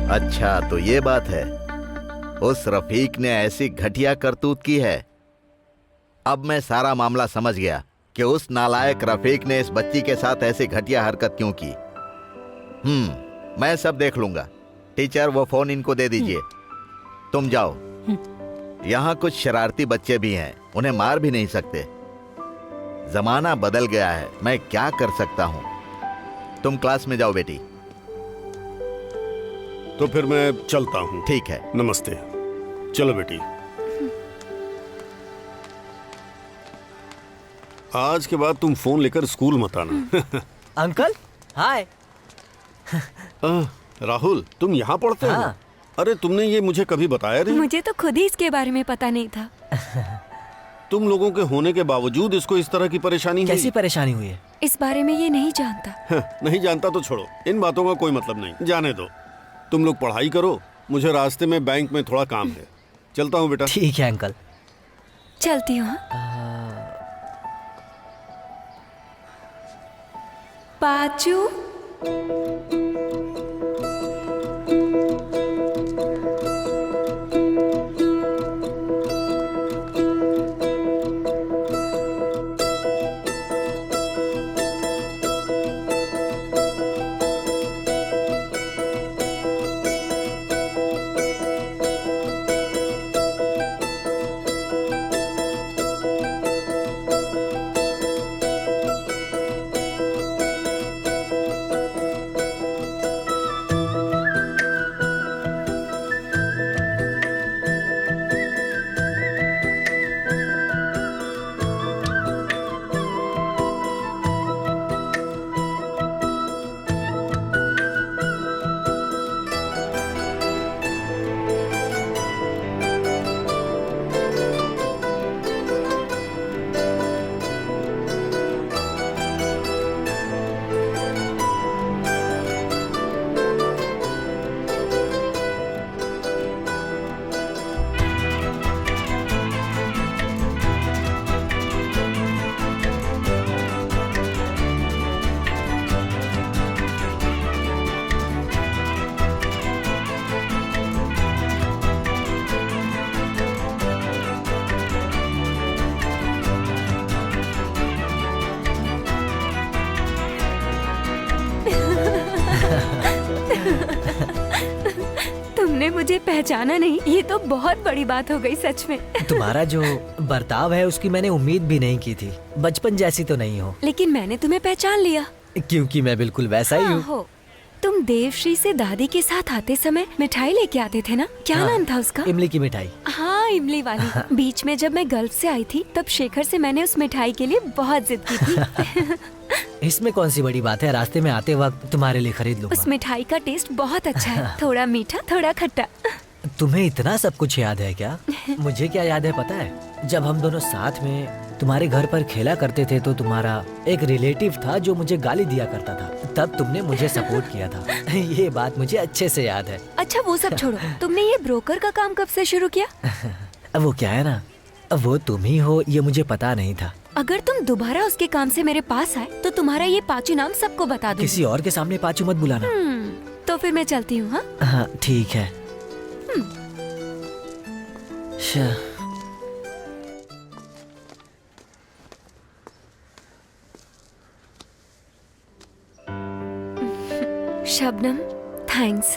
अच्छा, तो ये बात है। उस रफीक ने ऐसी घटिया करतूत की है। अब मैं सारा मामला समझ गया कि उस नालायक रफीक ने इस बच्ची के साथ ऐसी घटिया हरकत क्यों की। मैं सब देख लूंगा। टीचर, वो फोन इनको दे दीजिए। तुम जाओ। यहाँ कुछ शरारती बच्चे भी हैं, उन्हें मार भी नहीं सकते। जमाना बदल गया है, मैं क्या कर सकता हूँ। तुम क्लास में जाओ बेटी।
तो फिर मैं चलता हूँ।
ठीक है।
नमस्ते। चलो बेटी। आज के बाद तुम फोन लेकर स्कूल मत आना।
अंकल, हाय।
राहुल, तुम यहाँ पढ़ते हो? अरे, तुमने ये मुझे कभी बताया नहीं।
मुझे तो खुद ही इसके बारे में पता नहीं था।
तुम लोगों के होने के बावजूद इसको इस तरह की परेशानी हुई?
कैसी परेशानी हुई है?
इस बारे में ये नहीं जानता।
नहीं जानता तो छोड़ो, इन बातों का कोई मतलब नहीं, जाने दो। तुम लोग पढ़ाई करो, मुझे रास्ते में बैंक में थोड़ा काम है। चलता हूँ बेटा।
ठीक है अंकल।
चलती हूँ। पाचू, पहचाना नहीं, ये तो बहुत बड़ी बात हो गई सच में।
तुम्हारा जो बर्ताव है उसकी मैंने उम्मीद भी नहीं की थी। बचपन जैसी तो नहीं हो।
लेकिन मैंने तुम्हें पहचान लिया।
क्योंकि मैं बिल्कुल वैसा ही हूँ।
हो। तुम देवश्री से दादी के साथ आते समय मिठाई लेके आते थे ना, क्या नाम था उसका?
इमली की मिठाई।
हाँ, इमली वाली। बीच में जब मैं गल्फ से आई थी तब शेखर से मैंने उस मिठाई के लिए बहुत जिद की थी।
इसमें कौन सी बड़ी बात है, रास्ते में आते वक्त तुम्हारे लिए खरीद लूंगा।
उस मिठाई का टेस्ट बहुत अच्छा है, थोड़ा मीठा थोड़ा खट्टा।
तुम्हें इतना सब कुछ याद है क्या? मुझे क्या याद है पता है? जब हम दोनों साथ में तुम्हारे घर पर खेला करते थे तो तुम्हारा एक रिलेटिव था जो मुझे गाली दिया करता था, तब तुमने मुझे सपोर्ट किया था। ये बात मुझे अच्छे से याद है।
अच्छा वो सब छोड़ो, तुमने ये ब्रोकर का काम कब से शुरू किया?
अब वो क्या है ना, अब वो तुम ही हो ये मुझे पता नहीं था।
अगर तुम दोबारा उसके काम से मेरे पास आए तो तुम्हारा ये पाचू नाम सबको बता दूंगी।
किसी और के सामने पाचू मत बुलाना।
तो फिर मैं चलती हूँ।
हाँ ठीक है।
शबनम, थैंक्स।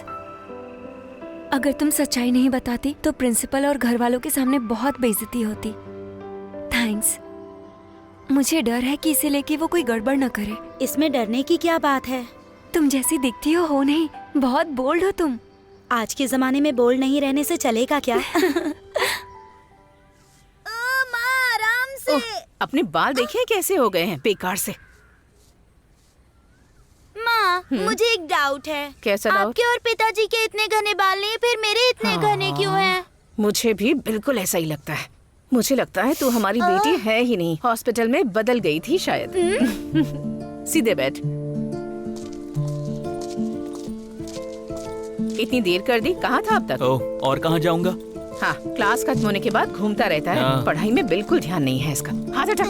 अगर तुम सच्चाई नहीं बताती तो प्रिंसिपल और घर वालों के सामने बहुत बेइज्जती होती। थैंक्स। मुझे डर है कि इसे लेके वो कोई गड़बड़ न करे।
इसमें डरने की क्या बात है?
तुम जैसी दिखती हो नहीं, बहुत बोल्ड हो तुम।
आज के जमाने में बोल्ड नहीं रहने से चलेगा क्या? माँ, आराम से।
अपने बाल देखिए कैसे हो गए हैं बेकार से।
माँ, मुझे एक डाउट है।
कैसा डाउट?
आपके और पिताजी के इतने घने बाल नहीं, फिर मेरे इतने घने क्यों हैं?
मुझे भी बिल्कुल ऐसा ही लगता है। मुझे लगता है तू हमारी बेटी है ही नहीं, हॉस्पिटल में बदल गई थी शायद। सीधे बैठ। इतनी देर कर दी, कहाँ था अब तक?
ओह, और कहाँ जाऊंगा?
हाँ, क्लास खत्म होने के बाद घूमता रहता है।
हाँ।
पढ़ाई में बिल्कुल ध्यान नहीं है इसका। हाथ हटा।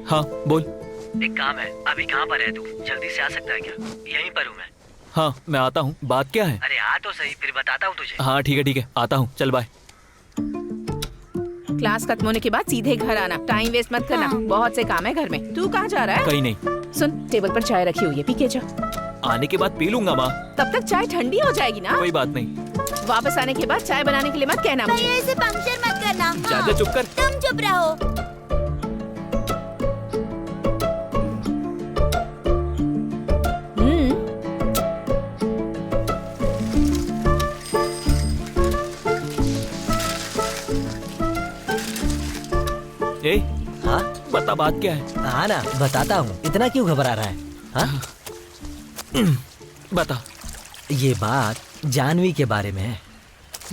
हाँ बोल।
एक काम है, अभी कहाँ पर है तू? जल्दी से आ सकता है क्या? यहीं पर हूँ मैं।
हाँ मैं आता हूँ। बात क्या है?
अरे आ तो सही, फिर बताता हूँ तुझे।
हाँ ठीक है, आता हूँ। चल बाय।
क्लास खत्म होने के बाद सीधे घर आना, टाइम वेस्ट मत करना। बहुत से काम है घर में। तू कहाँ जा रहा है?
कहीं नहीं।
सुन, टेबल पर चाय रखी हुई है, पी के जा।
आने के बाद पी लूंगा माँ।
तब तक चाय ठंडी हो जाएगी ना।
कोई बात नहीं।
वापस आने के बाद चाय बनाने के लिए मत कहना मुझे।
ऐसे पंक्चर मत करना।
ज्यादा चुप कर।
तुम चुप रहो।
ए,
हाँ
बता बात क्या है?
हाँ ना, बताता हूँ। इतना क्यों घबरा रहा है? हाँ?
बता।
ये बात जानवी के बारे में है।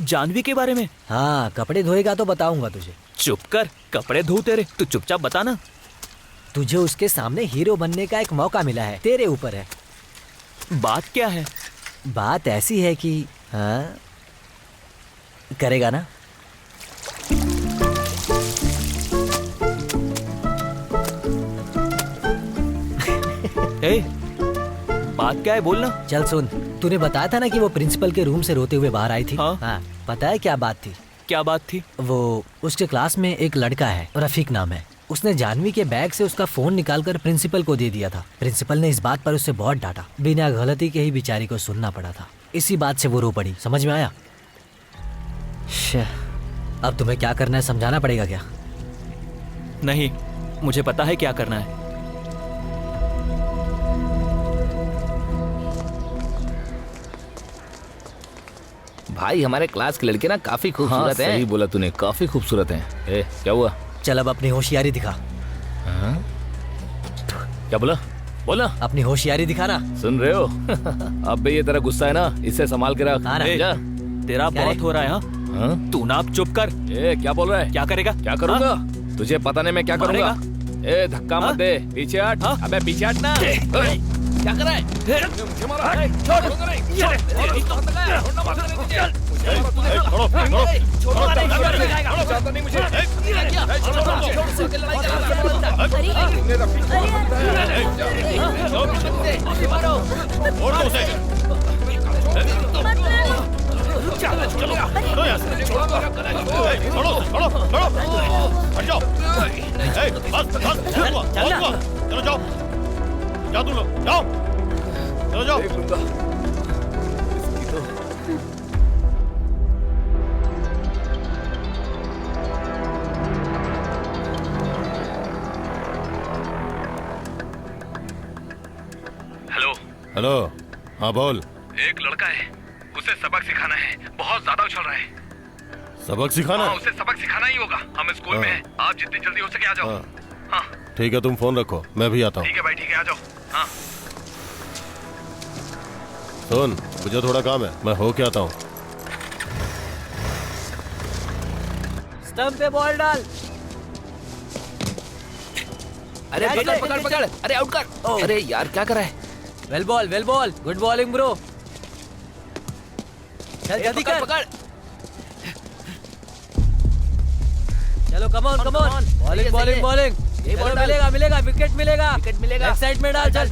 जानवी के बारे में?
हाँ, कपड़े धोएगा तो बताऊंगा तुझे।
चुप कर, कपड़े धो तेरे। तू चुपचाप बता ना।
तुझे उसके सामने हीरो बनने का एक मौका मिला है, तेरे ऊपर है।
बात क्या है?
बात ऐसी है कि हाँ, करेगा ना?
ए, बात क्या है बोलना।
चल सुन, तूने बताया था ना कि वो प्रिंसिपल के रूम से रोते हुए बाहर आई थी।
हाँ।
पता है क्या बात थी?
क्या बात थी?
वो उसके क्लास में एक लड़का है, रफीक नाम है। उसने जानवी के बैग से उसका फोन निकालकर प्रिंसिपल को दे दिया था। प्रिंसिपल ने इस बात पर उससे बहुत डांटा। बिना गलती के ही बेचारी को सुनना पड़ा था। इसी बात से वो रो पड़ी। समझ में आया? अब तुम्हें क्या करना है समझाना पड़ेगा क्या?
नहीं, मुझे पता है क्या करना है।
भाई हमारे क्लास के लड़के ना काफी खूबसूरत हैं। सही बोला तूने, काफी खूबसूरत हैं। ए, क्या हुआ?
चल अब अपनी होशियारी दिखा।
क्या बोला? बोला।
अपनी होशियारी दिखाना।
सुन रहे हो? अब भी ये तेरा गुस्सा है ना, इससे संभाल के रख।
जा। तेरा बहुत हो रहा है। हाँ? तू ना अब चुप कर।
ए, क्या बोल रहा है?
क्या करेगा?
क्या करूंगा? तुझे पता नहीं मैं क्या करूंगा। ए, धक्का मत दे, पीछे हट। अबे पीछे हट ना। क्या कर रहा है? मुझे मारा।
चलो चलो यहाँ से। छोड़ो हट जाओ। बस बहुत हुआ। चलो जाओ जाओ तुम लोग जाओ। चलो जाओ। हेलो। हाँ बोल।
एक लड़का है, उसे सबक सिखाना है, बहुत ज्यादा उछल रहा है।
सबक सिखाना?
हाँ, उसे सबक सिखाना ही होगा। हम स्कूल में हैं, आप जितनी जल्दी हो सके आ जाओ। हाँ
ठीक है, तुम फोन रखो, मैं भी आता हूँ।
ठीक है भाई, ठीक है, आ जाओ। हाँ
सुन, मुझे थोड़ा काम है, मैं हो के आता हूँ।
स्टंप पे बॉल डाल।
अरे पकड़ पकड़, अरे आउट कर। अरे यार क्या कर रहा है?
Well ball, good bowling bro. चल जल्दी कर।
पकड़।
चलो कम ऑन बॉलिंग। मिलेगा विकेट मिलेगा। लेफ्ट साइड में डाल, चल।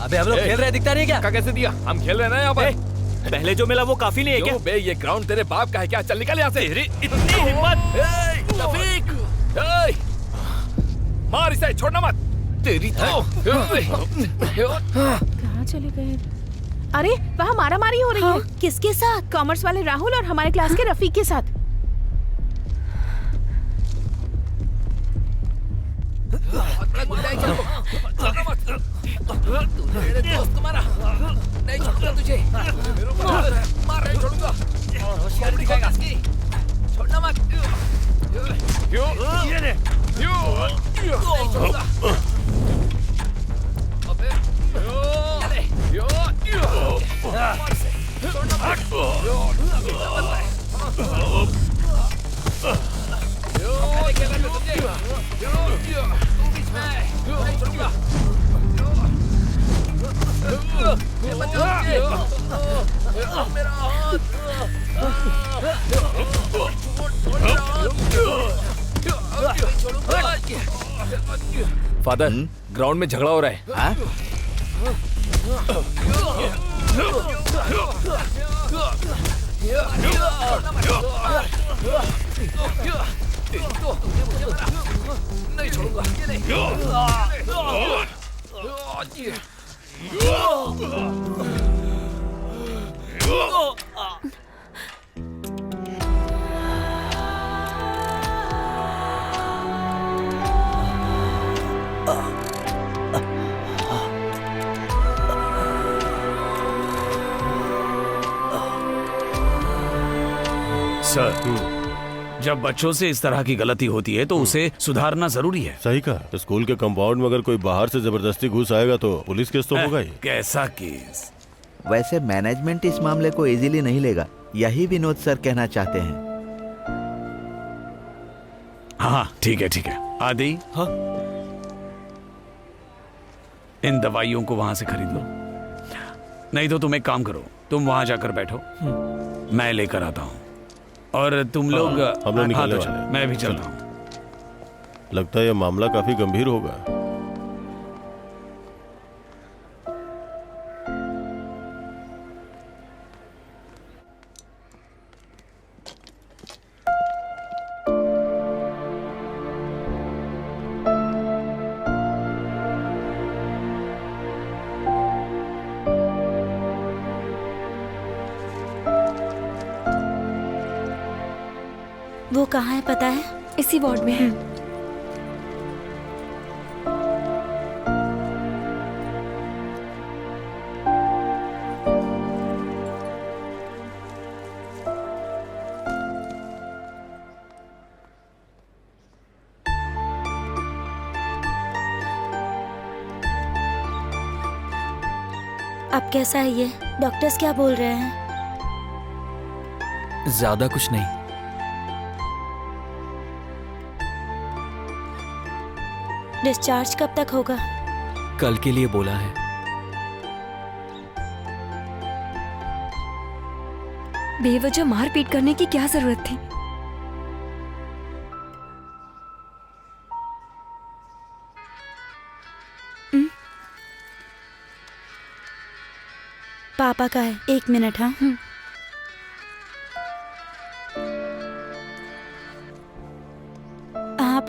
अबे हम लोग खेल रहे हैं, दिखता नहीं क्या?
कैसे दिया? हम खेल रहे हैं ना यहाँ पर।
पहले जो मिला वो काफी नहीं है क्या?
बे ये ग्राउंड तेरे बाप का है क्या? चल निकल यहाँ से।
तेरी इतनी हिम्मत!
रफीक, मार इसे, छोड़ना मत। तेरी तो
कहाँ चले गए? अरे वहाँ मारामारी हो रही है।
किसके साथ?
कॉमर्स वाले राहुल और हमारे क्लास के रफीक के साथ।
मेरे दोस्त को मारा, नहीं छोड़ूंगा तुझे। मार नहीं छोड़ूंगा। होशियारी दिखाएगा। छोड़ना मत। नहीं छोड़ूंगा। अबे छोड़ना फादर, ग्राउंड में झगड़ा हो रहा है। हाँ? नहीं छोड़ूंगा।
सर, जब बच्चों से इस तरह की गलती होती है तो उसे सुधारना जरूरी है।
सही कहा। स्कूल के कंपाउंड में अगर कोई बाहर से जबरदस्ती घुस आएगा तो पुलिस केस तो होगा ही।
कैसा केस?
वैसे मैनेजमेंट इस मामले को इजीली नहीं लेगा, यही विनोद सर कहना चाहते हैं।
हाँ ठीक है, ठीक है। आदि,
हाँ?
इन दवाइयों को वहां से खरीद लो, नहीं तो तुम एक काम करो, तुम वहां जाकर बैठो, मैं लेकर आता हूँ। और तुम लोग
हम लोग निकलने
तो
वाले हैं।
मैं भी चलता हूँ।
लगता है यह मामला काफी गंभीर होगा।
वो कहाँ है पता है?
इसी वार्ड में है।
अब कैसा है ये? डॉक्टर्स क्या बोल रहे हैं?
ज्यादा कुछ नहीं।
डिस्चार्ज कब तक होगा?
कल के लिए बोला है।
बेवजह मारपीट करने की क्या जरूरत थी?
पापा का है, 1 मिनट। हाँ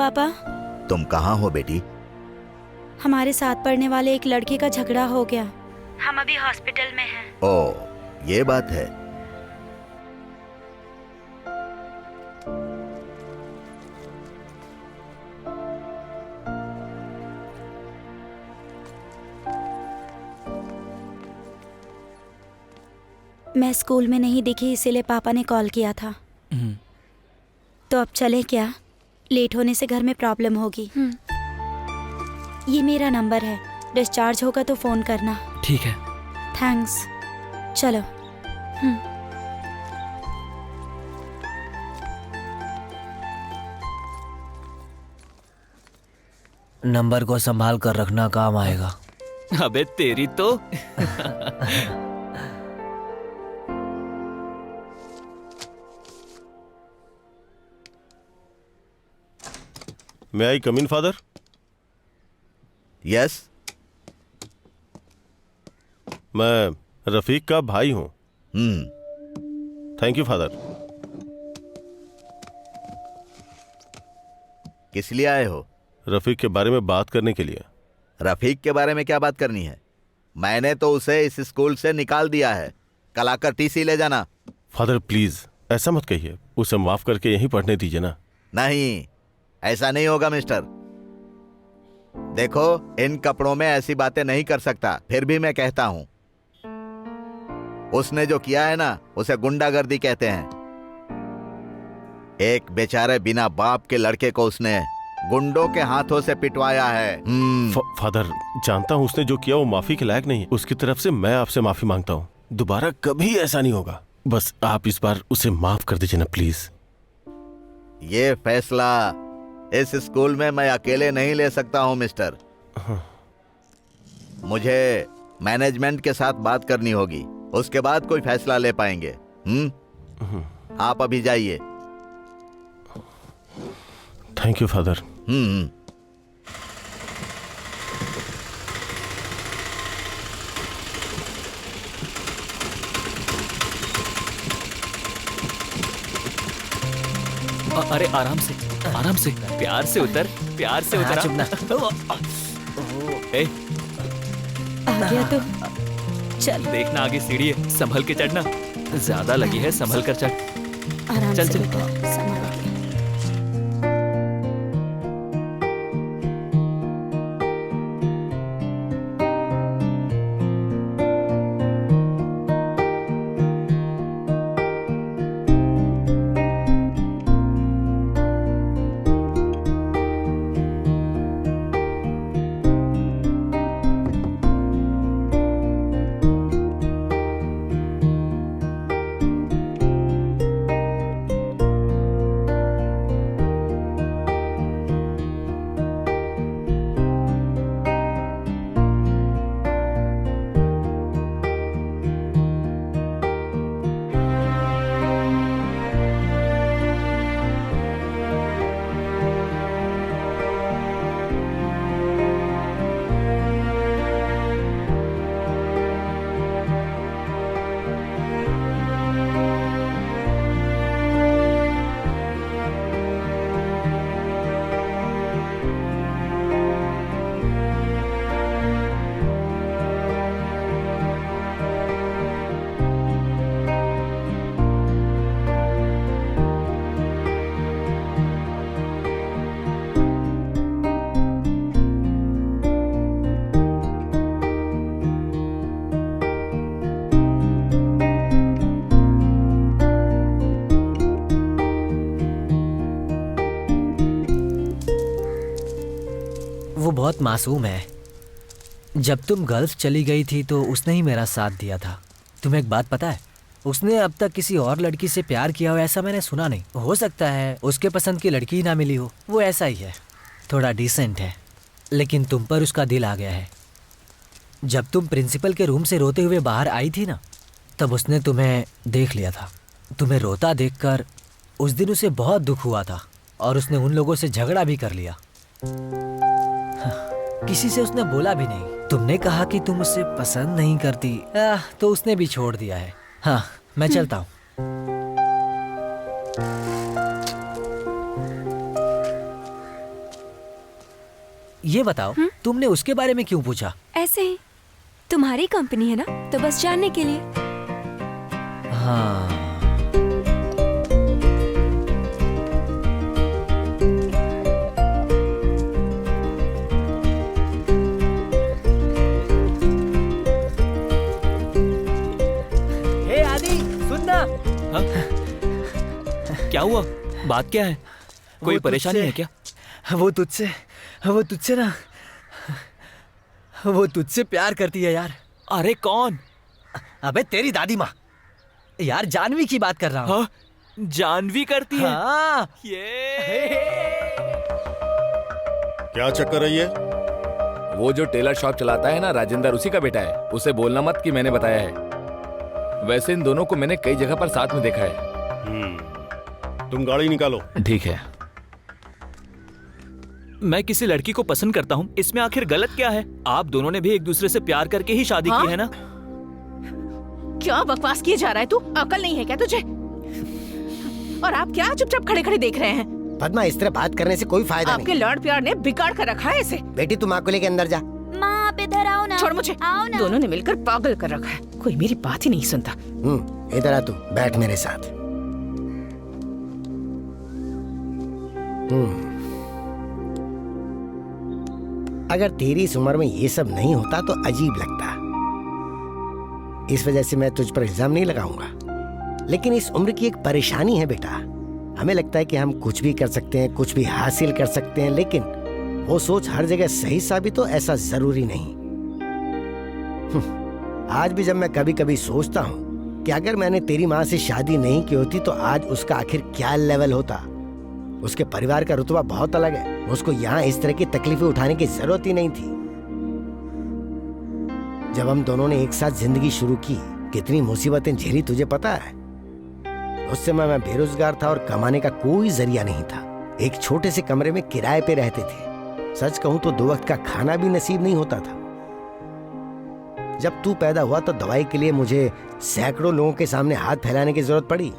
पापा।
तुम कहाँ हो बेटी?
हमारे साथ पढ़ने वाले एक लड़के का झगड़ा हो गया। हम अभी हॉस्पिटल में हैं।
ओ, ये बात है।
मैं स्कूल में नहीं दिखी, इसीलिए पापा ने कॉल किया था। तो अब चले क्या? लेट होने से घर में प्रॉब्लम होगी। ये मेरा नंबर है, डिस्चार्ज होगा तो फोन करना।
ठीक है।
थैंक्स। चलो।
नंबर को संभाल कर रखना, काम आएगा।
अबे तेरी तो।
मे आई कम इन फादर?
यस।
मैं रफीक का भाई हूं। Thank you father.
किस लिए आए हो?
रफीक के बारे में बात करने के लिए।
रफीक के बारे में क्या बात करनी है? मैंने तो उसे इस स्कूल से निकाल दिया है। कल आकर टीसी ले जाना।
फादर प्लीज ऐसा मत कहिए, उसे माफ करके यहीं पढ़ने दीजिए ना।
नहीं, ऐसा नहीं होगा मिस्टर। देखो, इन कपड़ों में ऐसी बातें नहीं कर सकता, फिर भी मैं कहता हूं। उसने जो किया है ना, उसे गुंडागर्दी कहते हैं। एक बेचारे बिना बाप के लड़के को उसने गुंडों के हाथों से पिटवाया है।
फादर जानता हूं उसने जो किया वो माफी के लायक नहीं है। उसकी तरफ से मैं आपसे माफी मांगता हूं। दोबारा कभी ऐसा नहीं होगा। बस आप इस बार उसे माफ कर दीजिए ना प्लीज।
ये फैसला इस स्कूल में मैं अकेले नहीं ले सकता हूं मिस्टर। मुझे मैनेजमेंट के साथ बात करनी होगी, उसके बाद कोई फैसला ले पाएंगे। आप अभी जाइए।
Thank you father.
अरे आराम से, आराम से, प्यार से उतर, प्यार से उतर।
चुप ना।
ए,
आ गया तो चल।
देखना आगे सीढ़ी है, संभल के चढ़ना। ज्यादा लगी है, संभल कर चढ़।
आराम
चल
से
चल।
बेटा, संभाल के।
वो बहुत मासूम है। जब तुम गल्फ चली गई थी तो उसने ही मेरा साथ दिया था। तुम्हें एक बात पता है, उसने अब तक किसी और लड़की से प्यार किया हो ऐसा मैंने सुना नहीं। हो सकता है उसके पसंद की लड़की ही ना मिली हो। वो ऐसा ही है, थोड़ा डिसेंट है, लेकिन तुम पर उसका दिल आ गया है। जब तुम प्रिंसिपल के रूम से रोते हुए बाहर आई थी ना, तब उसने तुम्हें देख लिया था। तुम्हें रोता देखकर उस दिन उसे बहुत दुख हुआ था और उसने उन लोगों से झगड़ा भी कर लिया। किसी से उसने बोला भी नहीं। तुमने कहा कि तुम उसे पसंद नहीं करती, तो उसने भी छोड़ दिया है। हाँ, मैं चलता हूँ। ये बताओ तुमने उसके बारे में क्यों पूछा?
ऐसे ही, तुम्हारी कंपनी है ना, तो बस जानने के लिए।
हाँ। हे आदि, सुन ना।
हाँ? क्या हुआ? बात क्या है? कोई
वो
परेशानी है क्या?
वो तुझसे ना, वो तुझसे प्यार करती है यार।
अरे कौन?
अबे तेरी दादी माँ। यार जानवी की बात कर रहा हूँ।
हाँ? जानवी करती है?
हाँ।
क्या चक्कर है ये?
वो जो टेलर शॉप चलाता है ना राजेंद्र, उसी का बेटा है। उसे बोलना मत कि मैंने बताया है। वैसे इन दोनों को मैंने कई जगह पर साथ में देखा है।
तुम गाड़ी निकालो।
ठीक है।
मैं किसी लड़की को पसंद करता हूँ, इसमें आखिर गलत क्या है? आप दोनों ने भी एक दूसरे से प्यार करके ही शादी की है ना?
क्या बकवास किए जा रहा है तू? अकल नहीं है क्या तुझे? और आप क्या चुपचाप खड़े खड़े देख रहे हैं?
पद्मा, इस तरह बात करने से कोई फायदा
आपके लड़ प्यार ने बिगाड़ कर रखा है इसे।
बेटी तू माँ को लेके अंदर जा।
माँ आप इधर आओ ना।
छोड़ मुझे।
आओ ना।
दोनों ने मिलकर पागल कर रखा है। कोई मेरी बात ही नहीं सुनता।
इधर आ, तू बैठ मेरे साथ। अगर तेरी इस उम्र में ये सब नहीं होता तो अजीब लगता। इस वजह से मैं तुझ पर इल्जाम नहीं लगाऊंगा, लेकिन इस उम्र की एक परेशानी है बेटा। हमें लगता है कि हम कुछ भी कर सकते हैं, कुछ भी हासिल कर सकते हैं, लेकिन वो सोच हर जगह सही साबित हो ऐसा जरूरी नहीं। आज भी जब मैं कभी कभी सोचता हूँ कि अगर मैंने तेरी माँ से शादी नहीं की होती तो आज उसका आखिर क्या लेवल होता। उसके परिवार का रुतबा बहुत अलग है। उसको यहाँ इस तरह की तकलीफें उठाने की जरूरत ही नहीं थी। जब हम दोनों ने एक साथ जिंदगी शुरू की, कितनी मुसीबतें झेली तुझे पता है। उस समय मैं बेरोजगार था और कमाने का कोई जरिया नहीं था। एक छोटे से कमरे में किराए पे रहते थे। सच कहूं तो 2 वक्त का खाना भी नसीब नहीं होता था। जब तू पैदा हुआ तो दवाई के लिए मुझे सैकड़ों लोगों के सामने हाथ फैलाने की जरूरत पड़ी,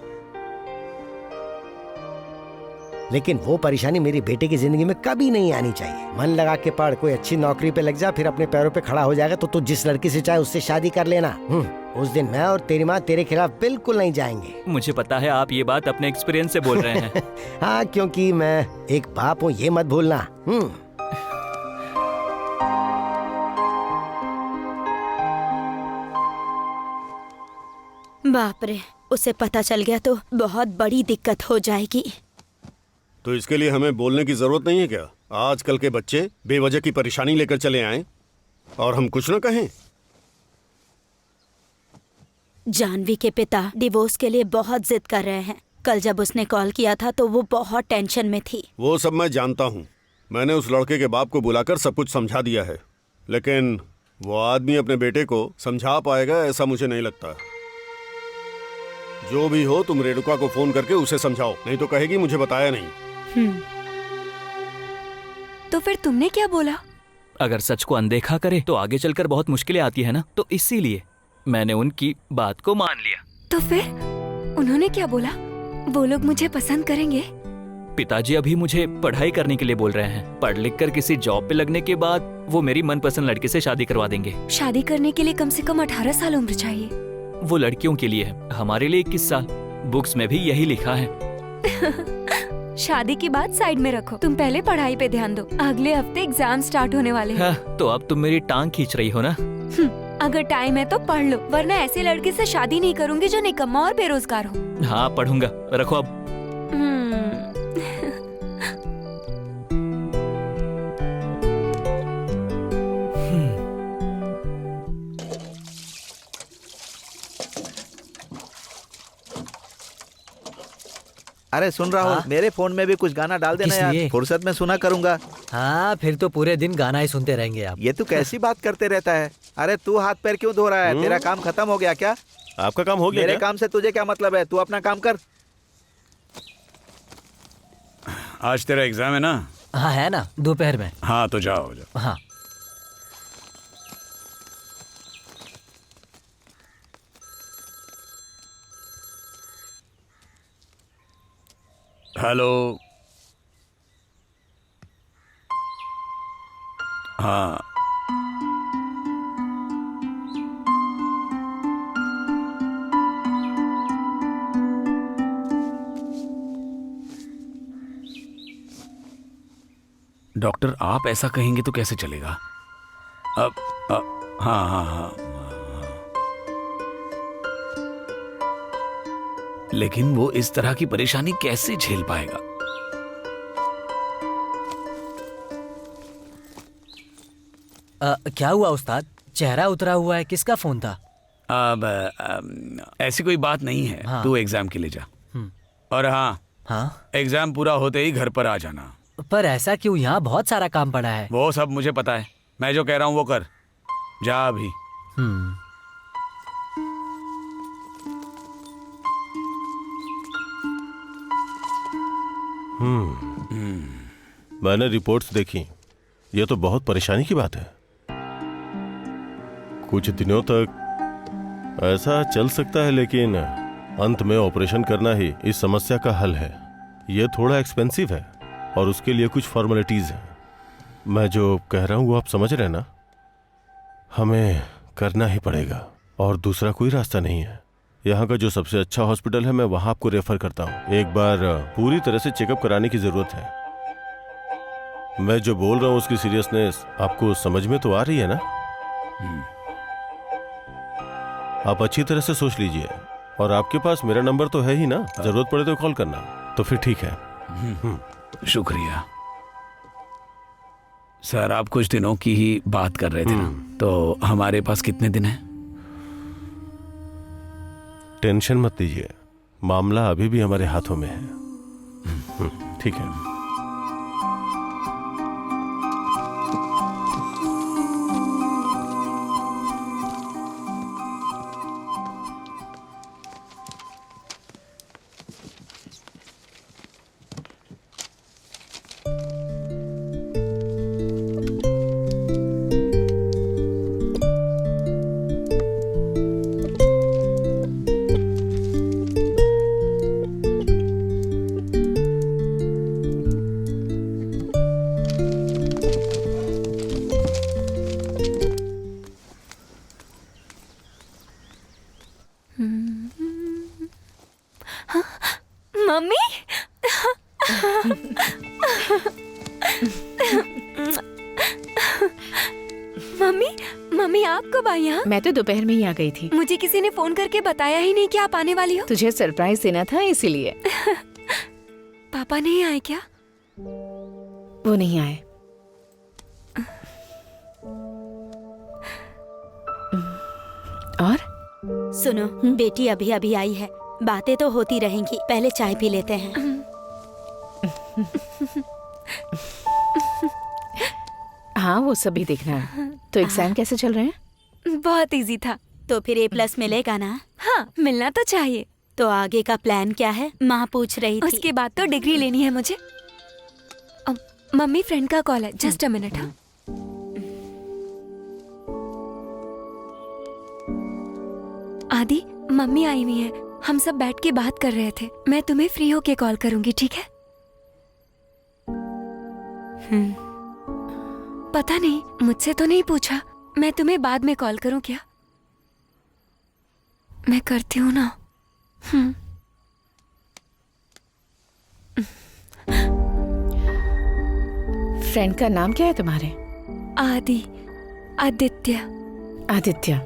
लेकिन वो परेशानी मेरी बेटे की जिंदगी में कभी नहीं आनी चाहिए। मन लगा के पढ़, कोई अच्छी नौकरी पे लग जा, फिर अपने पैरों पे खड़ा हो जाएगा तो तू जिस लड़की से चाहे उससे शादी कर लेना। उस दिन मैं और तेरी माँ तेरे खिलाफ बिल्कुल नहीं जाएंगे।
मुझे पता है आप ये बात अपने एक्सपीरियंस से बोल रहे हैं।
हाँ, क्योंकि मैं एक बाप हूँ, ये मत भूलना।
बाप रे, उसे पता चल गया तो बहुत बड़ी दिक्कत हो जाएगी।
तो इसके लिए हमें बोलने की जरूरत नहीं है क्या? आजकल के बच्चे बेवजह की परेशानी लेकर चले आए और हम कुछ न कहें।
जानवी के पिता डिवोर्स के लिए बहुत जिद कर रहे हैं। कल जब उसने कॉल किया था तो वो बहुत टेंशन में थी।
वो सब मैं जानता हूँ। मैंने उस लड़के के बाप को बुलाकर सब कुछ समझा दिया है, लेकिन वो आदमी अपने बेटे को समझा पाएगा ऐसा मुझे नहीं लगता। जो भी हो, तुम रेणुका को फोन करके उसे समझाओ, नहीं तो कहेगी मुझे बताया नहीं।
तो फिर तुमने क्या बोला?
अगर सच को अनदेखा करे तो आगे चलकर बहुत मुश्किलें आती है ना, तो इसीलिए मैंने उनकी बात को मान लिया।
तो फिर उन्होंने क्या बोला? वो लोग मुझे पसंद करेंगे?
पिताजी अभी मुझे पढ़ाई करने के लिए बोल रहे हैं। पढ़ लिख कर किसी जॉब पे लगने के बाद वो मेरी मनपसंद लड़के से शादी करवा देंगे।
शादी करने के लिए कम से कम 18 साल उम्र चाहिए।
वो लड़कियों के लिए है, हमारे लिए 21 साल। बुक्स में भी यही लिखा है।
शादी की बात साइड में रखो, तुम पहले पढ़ाई पे ध्यान दो। अगले हफ्ते एग्जाम स्टार्ट होने वाले हैं।
हाँ, तो अब तुम मेरी टांग खींच रही हो ना?
अगर टाइम है तो पढ़ लो, वरना ऐसे लड़के से शादी नहीं करूंगी जो निकम्मा और बेरोजगार हो।
हाँ, पढ़ूंगा। रखो अब।
अरे सुन रहा हूँ, मेरे फोन में भी कुछ गाना डाल देना यार, फुर्सत में सुना करूंगा।
हाँ, फिर तो पूरे दिन गाना ही सुनते रहेंगे आप।
ये तू कैसी बात करते रहता है? अरे तू हाथ पैर क्यों धो रहा है? तेरा काम खत्म हो गया क्या?
आपका काम हो गया?
मेरे काम से तुझे क्या मतलब है? तू अपना काम कर।
आज तेरा एग्जाम है ना?
हाँ है ना, दोपहर में।
हाँ तो जाओ जाओ।
हाँ।
हेलो। हाँ, डॉक्टर आप ऐसा कहेंगे तो कैसे चलेगा? अब हाँ हाँ हाँ, लेकिन वो इस तरह की परेशानी कैसे झेल पाएगा?
क्या हुआ उस्ताद? चेहरा उतरा हुआ है, किसका फोन था?
ऐसी कोई बात नहीं है।
हाँ।
तू एग्जाम के लिए जा। और हाँ, एग्जाम पूरा होते ही घर पर आ जाना।
पर ऐसा क्यों? यहाँ बहुत सारा काम पड़ा है।
वो सब मुझे पता है, मैं जो कह रहा हूँ वो कर। जा अभी।
मैंने रिपोर्ट्स देखी, ये तो बहुत परेशानी की बात है। कुछ दिनों तक ऐसा चल सकता है, लेकिन अंत में ऑपरेशन करना ही इस समस्या का हल है। ये थोड़ा एक्सपेंसिव है और उसके लिए कुछ फॉर्मेलिटीज हैं। मैं जो कह रहा हूँ वो आप समझ रहे हैं ना? हमें करना ही पड़ेगा और दूसरा कोई रास्ता नहीं है। यहाँ का जो सबसे अच्छा हॉस्पिटल है, मैं वहाँ आपको रेफर करता हूँ। एक बार पूरी तरह से चेकअप कराने की जरूरत है। मैं जो बोल रहा हूँ उसकी सीरियसनेस आपको समझ में तो आ रही है ना? आप अच्छी तरह से सोच लीजिए। और आपके पास मेरा नंबर तो है ही ना, जरूरत पड़े तो कॉल करना। तो फिर ठीक है।
शुक्रिया सर। आप कुछ दिनों की ही बात कर रहे थे ना, तो हमारे पास कितने दिन हैं?
टेंशन मत लीजिए, मामला अभी भी हमारे हाथों में है। ठीक है।
मम्मी मम्मी मम्मी आप कब आई यहाँ?
मैं तो दोपहर में ही आ गई थी।
मुझे किसी ने फोन करके बताया ही नहीं कि आप आने वाली हो।
तुझे सरप्राइज देना था इसीलिए।
पापा नहीं आए क्या?
वो नहीं आए। और
सुनो, बेटी अभी अभी आई है, बातें तो होती रहेंगी, पहले चाय पी लेते हैं।
हाँ, वो सभी देखना है। तो एग्जाम कैसे चल रहे हैं?
बहुत इजी था।
तो फिर A+ मिलेगा ना?
हाँ, मिलना तो चाहिए।
तो आगे का प्लान क्या है? माँ पूछ रही थी।
उसके बाद तो डिग्री लेनी है मुझे। मम्मी, फ्रेंड का कॉल है, जस्ट अ मिनट। हाँ, आदि, मम्मी आई हुई है, हम सब बैठ के बात कर रहे थे। मैं तुम्हें फ्री होके कॉल करूंगी, ठीक है? पता नहीं, मुझसे तो नहीं पूछा। मैं तुम्हें बाद में कॉल करूं क्या? मैं करती हूँ ना।
फ्रेंड का नाम क्या है तुम्हारे?
आदि, आदित्य।
आदित्य।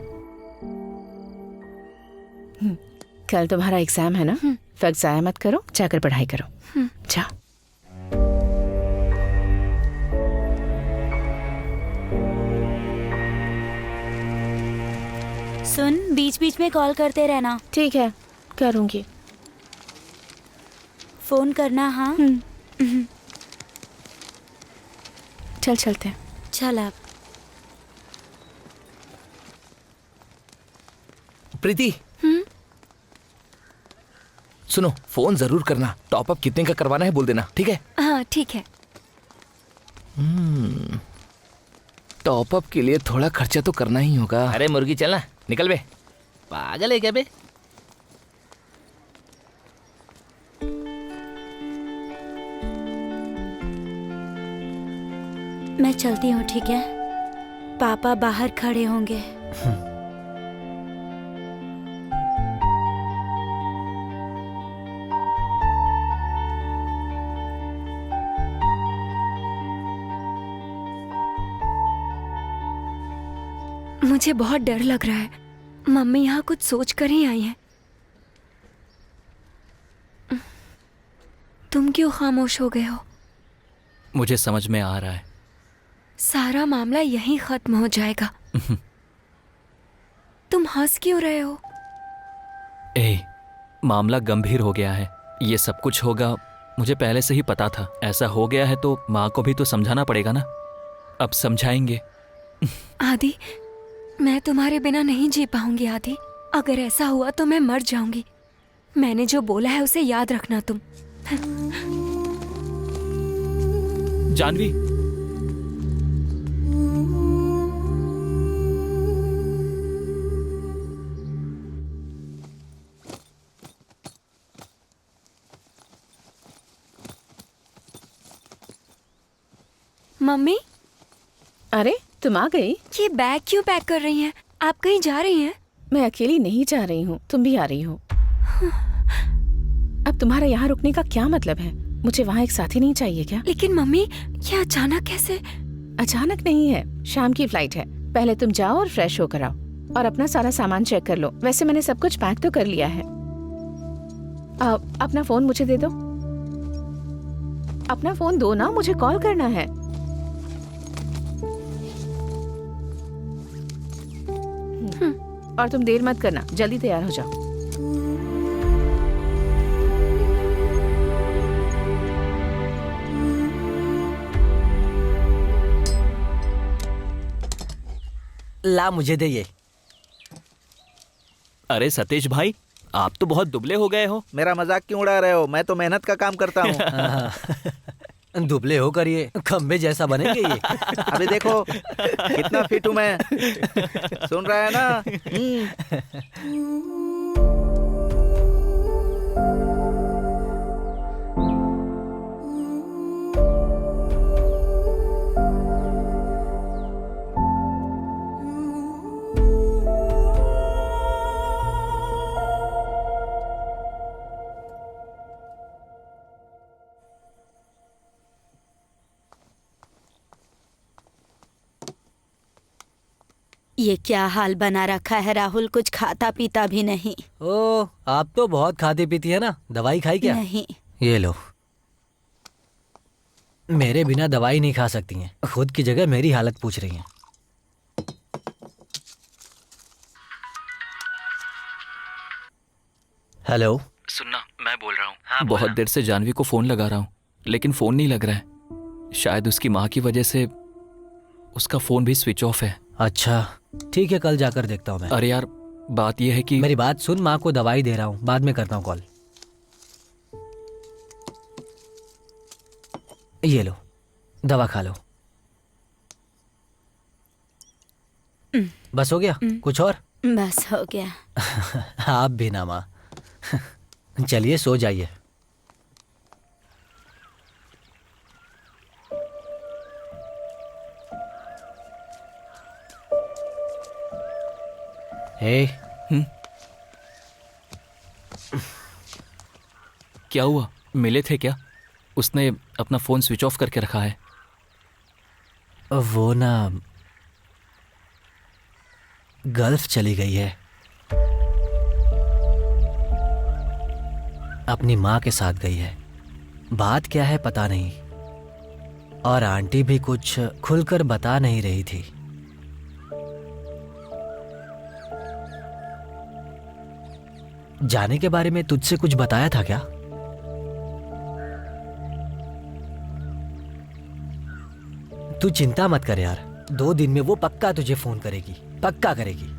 कल तुम्हारा एग्जाम है ना, वक्त जाया मत करो, जाकर पढ़ाई करो। जा।
सुन, बीच बीच में कॉल करते रहना।
ठीक है, करूंगी।
फोन करना। हाँ,
चल चलते हैं।
चल अब।
प्रीति, सुनो, फोन जरूर करना। टॉपअप कितने का करवाना है बोल देना, ठीक है?
हाँ, ठीक है।
टॉपअप के लिए थोड़ा खर्चा तो करना ही होगा। अरे मुर्गी, चलना, निकल बे। पागल है क्या बे?
मैं चलती हूँ, ठीक है? पापा बाहर खड़े होंगे।
मुझे बहुत डर लग रहा है। मम्मी यहाँ कुछ सोच कर ही आई है। तुम क्यों खामोश हो गए हो?
मुझे समझ में आ रहा है।
सारा मामला यहीं खत्म हो जाएगा। तुम हंस क्यों रहे हो?
मामला गंभीर हो गया है। ये सब कुछ होगा मुझे पहले से ही पता था। ऐसा हो गया है तो माँ को भी तो समझाना पड़ेगा ना। अब समझाएंगे।
आदि, मैं तुम्हारे बिना नहीं जी पाऊंगी आदि। अगर ऐसा हुआ तो मैं मर जाऊंगी। मैंने जो बोला है उसे याद रखना तुम।
जानवी,
मम्मी,
अरे तुम आ गई?
ये बैग क्यों पैक कर रही हैं? आप कहीं जा रही हैं?
मैं अकेली नहीं जा रही हूँ, तुम भी आ रही हो। अब तुम्हारा यहाँ रुकने का क्या मतलब है? मुझे वहाँ एक साथी नहीं चाहिए क्या?
लेकिन मम्मी, ये अचानक कैसे?
अचानक नहीं है, शाम की फ्लाइट है। पहले तुम जाओ और फ्रेश होकर आओ और अपना सारा सामान चेक कर लो। वैसे मैंने सब कुछ पैक तो कर लिया है। अपना फोन मुझे दे दो। अपना फोन दो ना, मुझे कॉल करना है। और तुम देर मत करना, जल्दी तैयार हो जाओ।
ला मुझे दे ये।
अरे सतीश भाई, आप तो बहुत दुबले हो गए हो।
मेरा मजाक क्यों उड़ा रहे हो? मैं तो मेहनत का काम करता हूँ।
दुबले होकर ये खंबे जैसा बनेंगे ये।
अभी देखो कितना फिट हूँ मैं। सुन रहा है ना?
ये क्या हाल बना रखा है राहुल? कुछ खाता पीता भी नहीं।
ओ, आप तो बहुत खाती पीती है ना। दवाई खाई क्या?
नहीं।
ये लो। मेरे बिना दवाई नहीं खा सकती हैं। खुद की जगह मेरी हालत पूछ रही हैं। हेलो,
सुनना, मैं बोल रहा हूँ। हाँ, बहुत देर से जानवी को फोन लगा रहा हूँ लेकिन फोन नहीं लग रहा है। शायद उसकी माँ की वजह से उसका फोन भी स्विच ऑफ है।
अच्छा ठीक है, कल जाकर देखता हूँ मैं।
अरे यार, बात यह है कि
मेरी बात सुन, माँ को दवाई दे रहा हूँ, बाद में करता हूँ कॉल। ये लो, दवा खा लो। बस हो गया? कुछ और?
बस हो गया।
आप भी ना माँ। चलिए सो जाइए।
क्या हुआ? मिले थे क्या? उसने अपना फोन स्विच ऑफ करके रखा है।
वो ना गल्फ चली गई है, अपनी माँ के साथ गई है। बात क्या है पता नहीं, और आंटी भी कुछ खुलकर बता नहीं रही थी। जाने के बारे में तुझसे कुछ बताया था क्या? तू चिंता मत कर यार, 2 दिन में वो पक्का तुझे फोन करेगी, पक्का करेगी।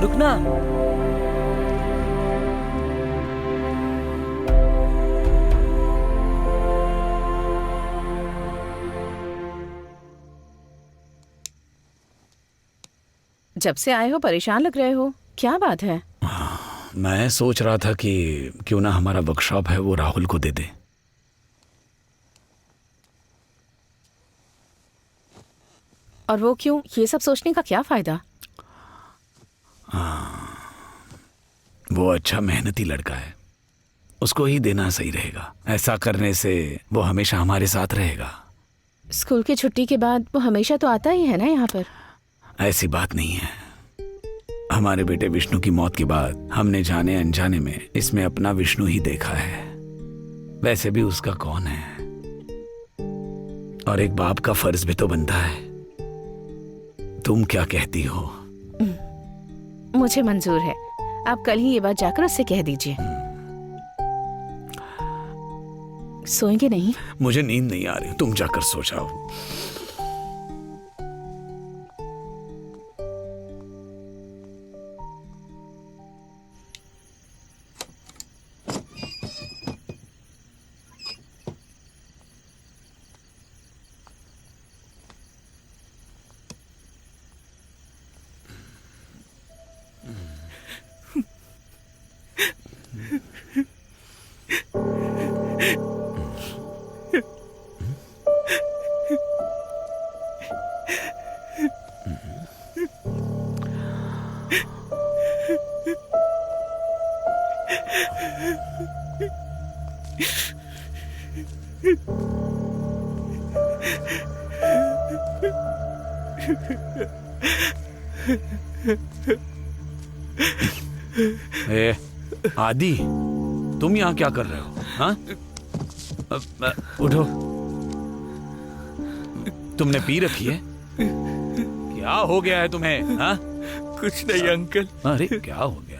रुकना।
जब से आए हो परेशान लग रहे हो, क्या बात है?
मैं सोच रहा था कि क्यों ना हमारा वर्कशॉप है वो राहुल को दे दे।
और वो क्यों? ये सब सोचने का क्या फायदा?
वो अच्छा मेहनती लड़का है, उसको ही देना सही रहेगा। ऐसा करने से वो हमेशा हमारे साथ रहेगा।
स्कूल की छुट्टी के बाद वो हमेशा तो आता ही है ना यहाँ पर।
ऐसी बात नहीं है। हमारे बेटे विष्णु की मौत के बाद हमने जाने अनजाने में इसमें अपना विष्णु ही देखा है। वैसे भी उसका कौन है, और एक बाप का फर्ज भी तो बनता है। तुम क्या कहती हो?
मुझे मंजूर है। आप कल ही ये बात जाकर उससे कह दीजिए। सोएंगे नहीं?
मुझे नींद नहीं आ रही, तुम जाकर सो जाओ। ए, आदि, तुम यहाँ क्या कर रहे हो? हाँ? उठो। तुमने पी रखी है? क्या हो गया है तुम्हें? हाँ?
कुछ नहीं अंकल।
अरे क्या हो गया?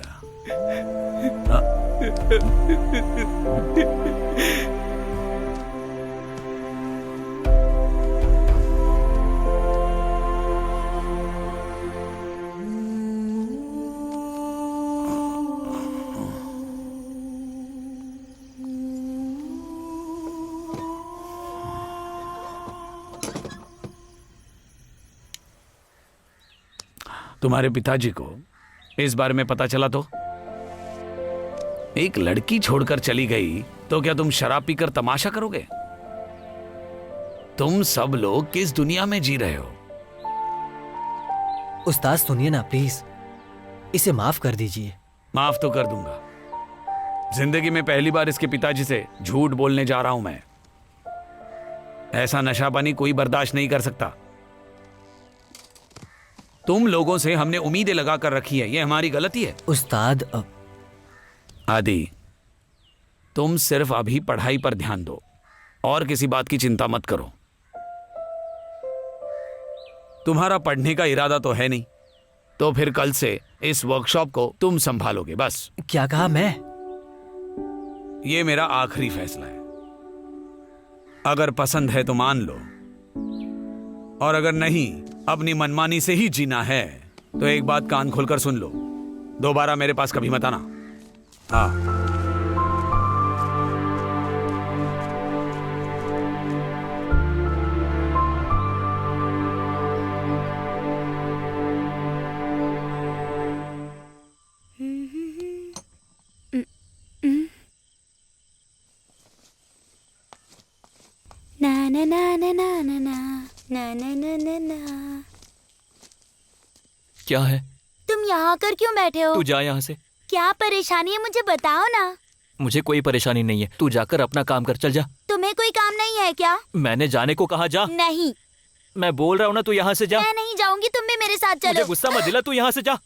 तुम्हारे पिताजी को इस बारे में पता चला तो? एक लड़की छोड़कर चली गई तो क्या तुम शराब पीकर तमाशा करोगे? तुम सब लोग किस दुनिया में जी रहे हो?
उस्ताद सुनिए ना प्लीज, इसे माफ कर दीजिए।
माफ तो कर दूंगा। जिंदगी में पहली बार इसके पिताजी से झूठ बोलने जा रहा हूं मैं। ऐसा नशाबानी कोई बर्दाश्त नहीं कर सकता। तुम लोगों से हमने उम्मीदें लगा कर रखी है, ये हमारी गलती है।
उस्ताद
आदि, तुम सिर्फ अभी पढ़ाई पर ध्यान दो और किसी बात की चिंता मत करो। तुम्हारा पढ़ने का इरादा तो है नहीं, तो फिर कल से इस वर्कशॉप को तुम संभालोगे बस।
क्या कहा मैं?
ये मेरा आखिरी फैसला है। अगर पसंद है तो मान लो, और अगर नहीं, अपनी मनमानी से ही जीना है तो एक बात कान खोलकर सुन लो, दोबारा मेरे पास कभी मत आना। हाँ।
ना ना ना ना ना ना ना ना ना ना ना।
क्या है?
तुम यहाँ कर क्यों बैठे हो?
तू जा यहाँ से।
क्या परेशानी है मुझे बताओ ना।
मुझे कोई परेशानी नहीं है, तू जाकर अपना काम कर, चल जा।
तुम्हें कोई काम नहीं है क्या?
मैंने जाने को कहा, जा।
नहीं,
मैं बोल रहा हूँ ना, तू यहाँ से जा।
मैं नहीं जाऊंगी, तुम भी मेरे साथ चलो।
मुझे गुस्सा मत दिला, तू यहाँ से जा।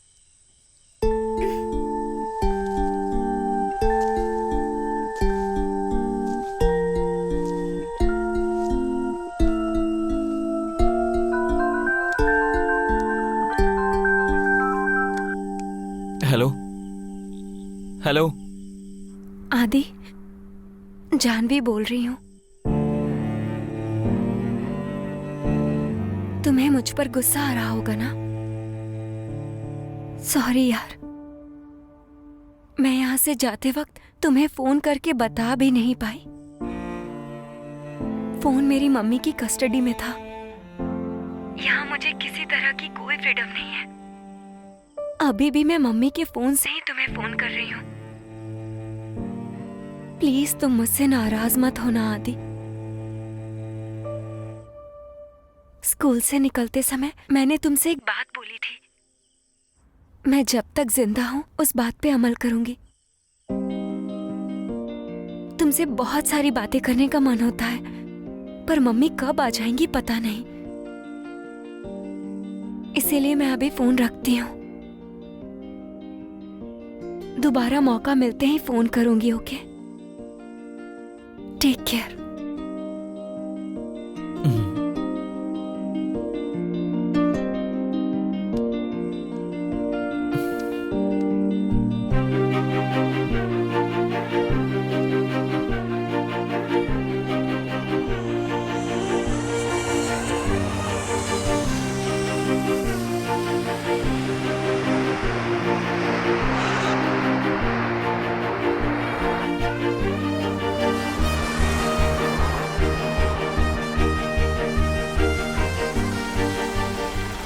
Hello hello.
आदि, जानवी बोल रही हूँ। तुम्हें मुझ पर गुस्सा आ रहा होगा ना? सॉरी यार, मैं यहाँ से जाते वक्त तुम्हें फोन करके बता भी नहीं पाई। फोन मेरी मम्मी की कस्टडी में था। यहाँ मुझे किसी तरह की कोई फ्रीडम नहीं है। अभी भी मैं मम्मी के फोन से ही तुम्हें फोन कर रही हूँ। प्लीज तुम मुझसे नाराज मत होना आदि। स्कूल से निकलते समय मैंने तुमसे एक बात बोली थी। मैं जब तक जिंदा हूँ उस बात पे अमल करूंगी। तुमसे बहुत सारी बातें करने का मन होता है, पर मम्मी कब आ जाएंगी पता नहीं। इसीलिए मैं अभी फोन रखती हूँ। दोबारा मौका मिलते ही फोन करूंगी। Okay, take care.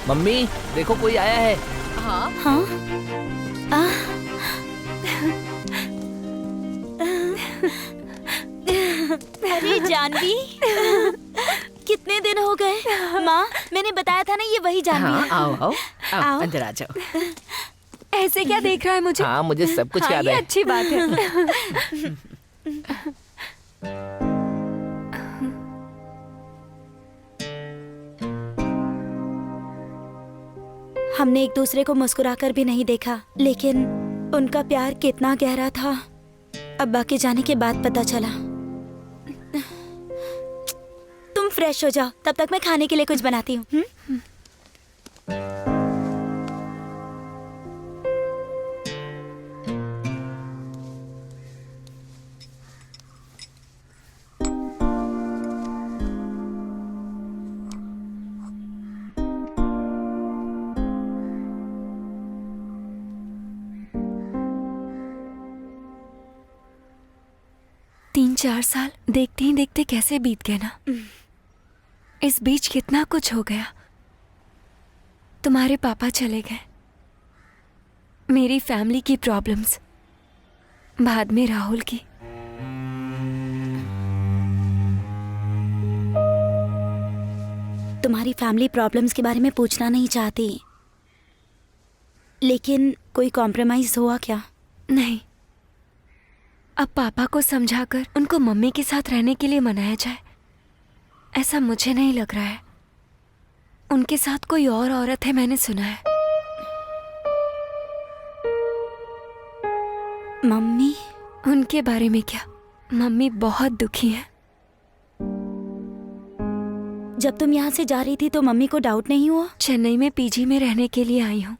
मम्मी देखो कोई आया है।
हाँ
हाँ? अरे जानवी, कितने दिन हो गए। माँ, मैंने बताया था ना ये वही जानवी
हाँ,
है।
आओ आओ आओ,
आओ।
अंदर आ जाओ।
ऐसे क्या देख रहा है मुझे?
हाँ, मुझे सब कुछ
हाँ,
याद
ये
है।
अच्छी बात है।
हमने एक दूसरे को मुस्कुराकर भी नहीं देखा, लेकिन उनका प्यार कितना गहरा था अब्बा के जाने के बाद पता चला। तुम फ्रेश हो जाओ, तब तक मैं खाने के लिए कुछ बनाती हूँ।
तीन चार साल देखते ही देखते कैसे बीत गए ना। इस बीच कितना कुछ हो गया। तुम्हारे पापा चले गए, मेरी फैमिली की प्रॉब्लम्स, बाद में राहुल की।
तुम्हारी फैमिली प्रॉब्लम्स के बारे में पूछना नहीं चाहती, लेकिन कोई कॉम्प्रोमाइज हुआ क्या?
नहीं, अब पापा को समझाकर उनको मम्मी के साथ रहने के लिए मनाया जाए, ऐसा मुझे नहीं लग रहा है। उनके साथ कोई और औरत है, मैंने सुना है।
मम्मी?
उनके बारे में क्या? मम्मी बहुत दुखी है।
जब तुम यहाँ से जा रही थी तो मम्मी को डाउट नहीं हुआ?
चेन्नई में पीजी में रहने के लिए आई हूँ,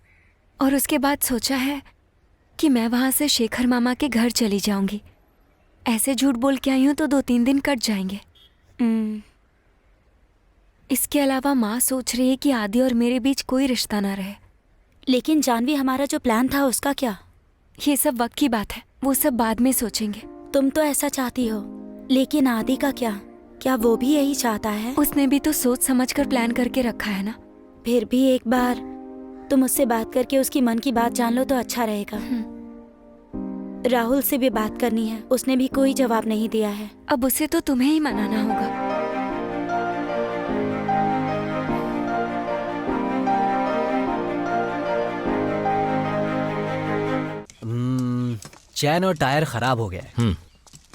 और उसके बाद सोचा है कि मैं वहां से शेखर मामा के घर चली जाऊंगी। ऐसे झूठ बोल के आई हूँ तो 2-3 दिन कट जाएंगे। इसके अलावा माँ सोच रही है कि आदि और मेरे बीच कोई रिश्ता ना रहे।
लेकिन जानवी, हमारा जो प्लान था उसका क्या?
ये सब वक्त की बात है, वो सब बाद में सोचेंगे।
तुम तो ऐसा चाहती हो, लेकिन आदि का क्या वो भी यही चाहता है?
उसने भी तो सोच समझ कर प्लान करके रखा है ना।
फिर भी एक बार तुम उससे बात करके उसकी मन की बात जान लो तो अच्छा रहेगा। राहुल से भी बात करनी है, उसने भी कोई जवाब नहीं दिया है।
अब उसे तो तुम्हें ही मनाना होगा।
चैन और टायर खराब हो गया है।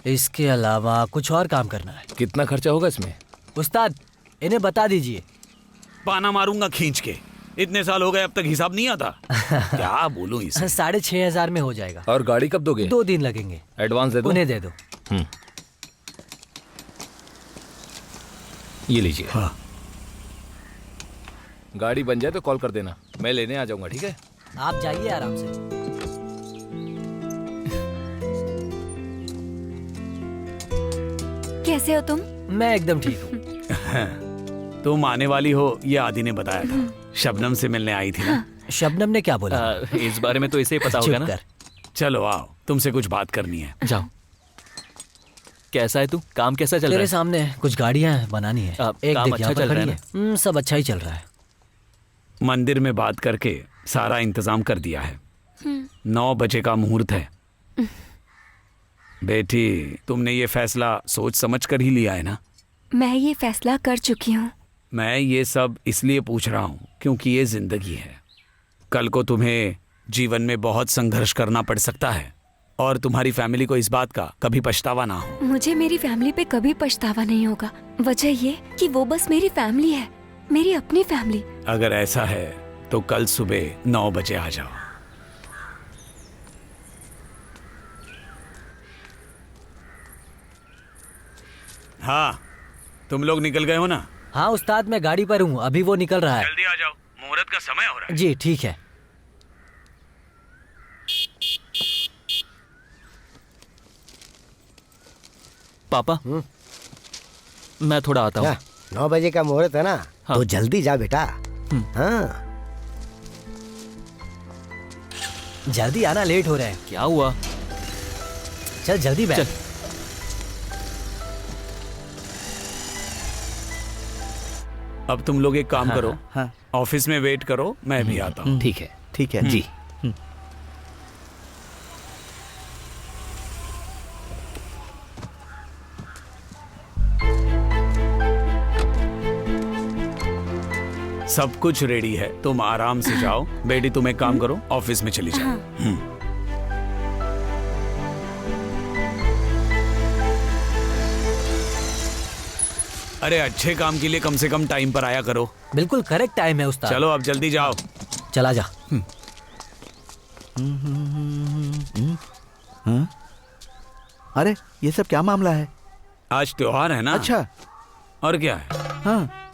इसके अलावा कुछ और काम करना है।
कितना खर्चा होगा इसमें?
उस्ताद, इन्हें बता दीजिए।
पाना मारूंगा खींच के। इतने साल हो गए अब तक हिसाब नहीं आता। क्या बोलूं इसे?
6,500 में हो जाएगा।
और गाड़ी कब दोगे?
2 दिन लगेंगे।
एडवांस दे दो।
उन्हें दे दो।
ये लीजिए। हाँ। गाड़ी बन जाए तो कॉल कर देना, मैं लेने आ जाऊंगा। ठीक है,
आप जाइए आराम से।
कैसे हो तुम?
मैं एकदम ठीक हूँ।
तुम आने वाली हो ये आदि ने बताया था। शबनम से मिलने आई थी ना?
शबनम ने क्या बोला?
इस बारे में तो इसे ही पता होगा ना।
चलो आओ, तुमसे कुछ बात करनी है।
जाओ। कैसा है तू? काम कैसा चल रहा है?
तेरे सामने कुछ गाड़ियां बनानी है। एक
काम
देख
अच्छा
यहाँ पर
चल रहा है
खड़ी है। सब अच्छा ही चल रहा है।
मंदिर में बात करके सारा इंतजाम कर दिया है। 9 बजे का मुहूर्त है। बेटी, तुमने ये फैसला सोच समझ कर ही लिया है ना?
मैं ये फैसला कर चुकी हूँ।
मैं ये सब इसलिए पूछ रहा हूँ क्योंकि ये जिंदगी है। कल को तुम्हें जीवन में बहुत संघर्ष करना पड़ सकता है और तुम्हारी फैमिली को इस बात का कभी पछतावा ना हो।
मुझे मेरी फैमिली पे कभी पछतावा नहीं होगा। वजह ये कि वो बस मेरी फैमिली है, मेरी अपनी फैमिली।
अगर ऐसा है तो कल सुबह 9 बजे आ जाओ। हाँ, तुम लोग निकल गए हो ना?
हाँ उस्ताद, मैं गाड़ी पर हूँ, अभी वो निकल रहा है।
जल्दी आ जाओ, मुहूर्त का समय हो रहा है।
जी ठीक है।
पापा, मैं थोड़ा आता हूँ।
9 बजे का मुहूर्त है ना?
हाँ।
तो जल्दी जा बेटा। हाँ
जल्दी आना, लेट हो रहा है।
क्या हुआ?
चल जल्दी बैठ।
चल।
अब तुम लोग एक काम करो,
हाँ।
ऑफिस में वेट करो, मैं भी आता हूँ।
ठीक है।
ठीक है
जी।
सब कुछ रेडी है, तुम आराम से जाओ। बेटी तुम एक काम करो, ऑफिस में चली जाओ। अरे अच्छे काम के लिए कम से कम टाइम पर आया करो।
बिल्कुल करेक्ट टाइम है उस्ताद।
चलो अब जल्दी जाओ।
चला जा।
अरे ये सब क्या मामला है?
आज त्योहार है ना?
अच्छा।
और क्या है?
हाँ।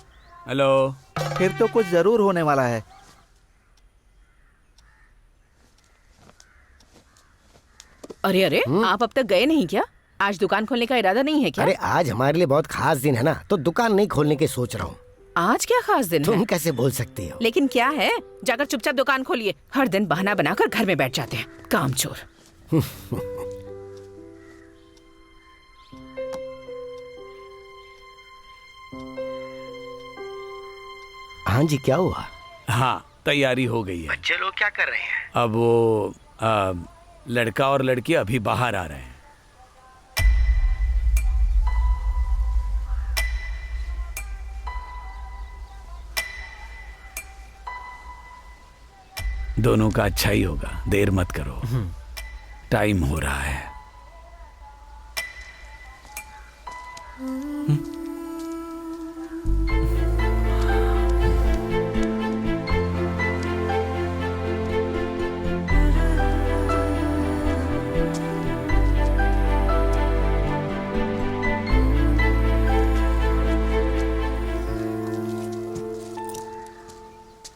हेलो।
फिर तो कुछ जरूर होने वाला है।
अरे अरे, आप अब तक गए नहीं क्या? आज दुकान खोलने का इरादा नहीं है क्या?
अरे आज हमारे लिए बहुत खास दिन है ना, तो दुकान नहीं खोलने की सोच रहा हूँ।
आज क्या खास दिन
तुम
है?
कैसे बोल सकती हो?
लेकिन क्या है, जाकर चुपचाप दुकान खोलिए। हर दिन बहाना बनाकर घर में बैठ जाते हैं, कामचोर।
हाँ जी, क्या हुआ?
हाँ, तैयारी हो गई है।
बच्चे लोग क्या कर रहे हैं?
अब वो लड़का और लड़की अभी बाहर आ रहे हैं। दोनों का अच्छा ही होगा, देर मत करो, टाइम हो रहा है।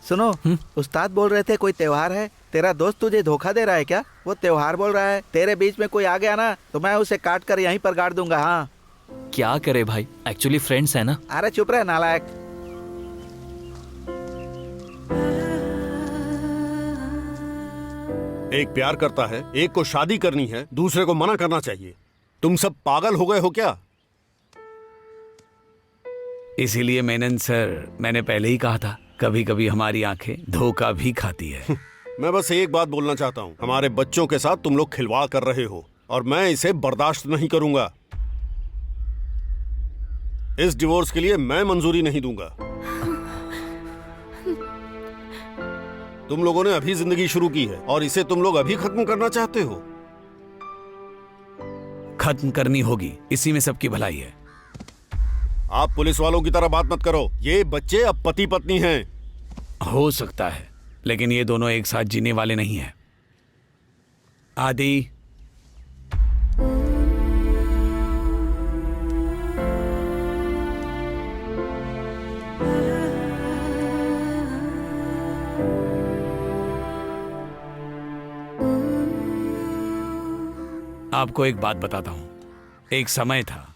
सुनो, उस्ताद बोल रहे थे कोई त्योहार है। तेरा दोस्त तुझे धोखा दे रहा है क्या? वो त्योहार बोल रहा है, तेरे बीच में कोई आ गया ना तो मैं उसे काट कर यहीं पर गाड़ दूंगा। हाँ।
क्या करे भाई, एक्चुअली फ्रेंड्स है ना।
अरे चुप रहे नालायक।
एक प्यार करता है, एक को शादी करनी है, दूसरे को मना करना चाहिए। तुम सब पागल हो गए हो क्या?
इसीलिए मेनन सर, मैंने पहले ही कहा था, कभी कभी हमारी आंखें धोखा भी खाती है।
मैं बस एक बात बोलना चाहता हूँ, हमारे बच्चों के साथ तुम लोग खिलवाड़ कर रहे हो और मैं इसे बर्दाश्त नहीं करूंगा। इस डिवोर्स के लिए मैं मंजूरी नहीं दूंगा। तुम लोगों ने अभी जिंदगी शुरू की है और इसे तुम लोग अभी खत्म करना चाहते हो।
खत्म करनी होगी, इसी में सबकी भलाई है।
आप पुलिस वालों की तरह बात मत करो। ये बच्चे अब पति पत्नी हैं।
हो सकता है, लेकिन ये दोनों एक साथ जीने वाले नहीं हैं। आदि, आपको एक बात बताता हूं। एक समय था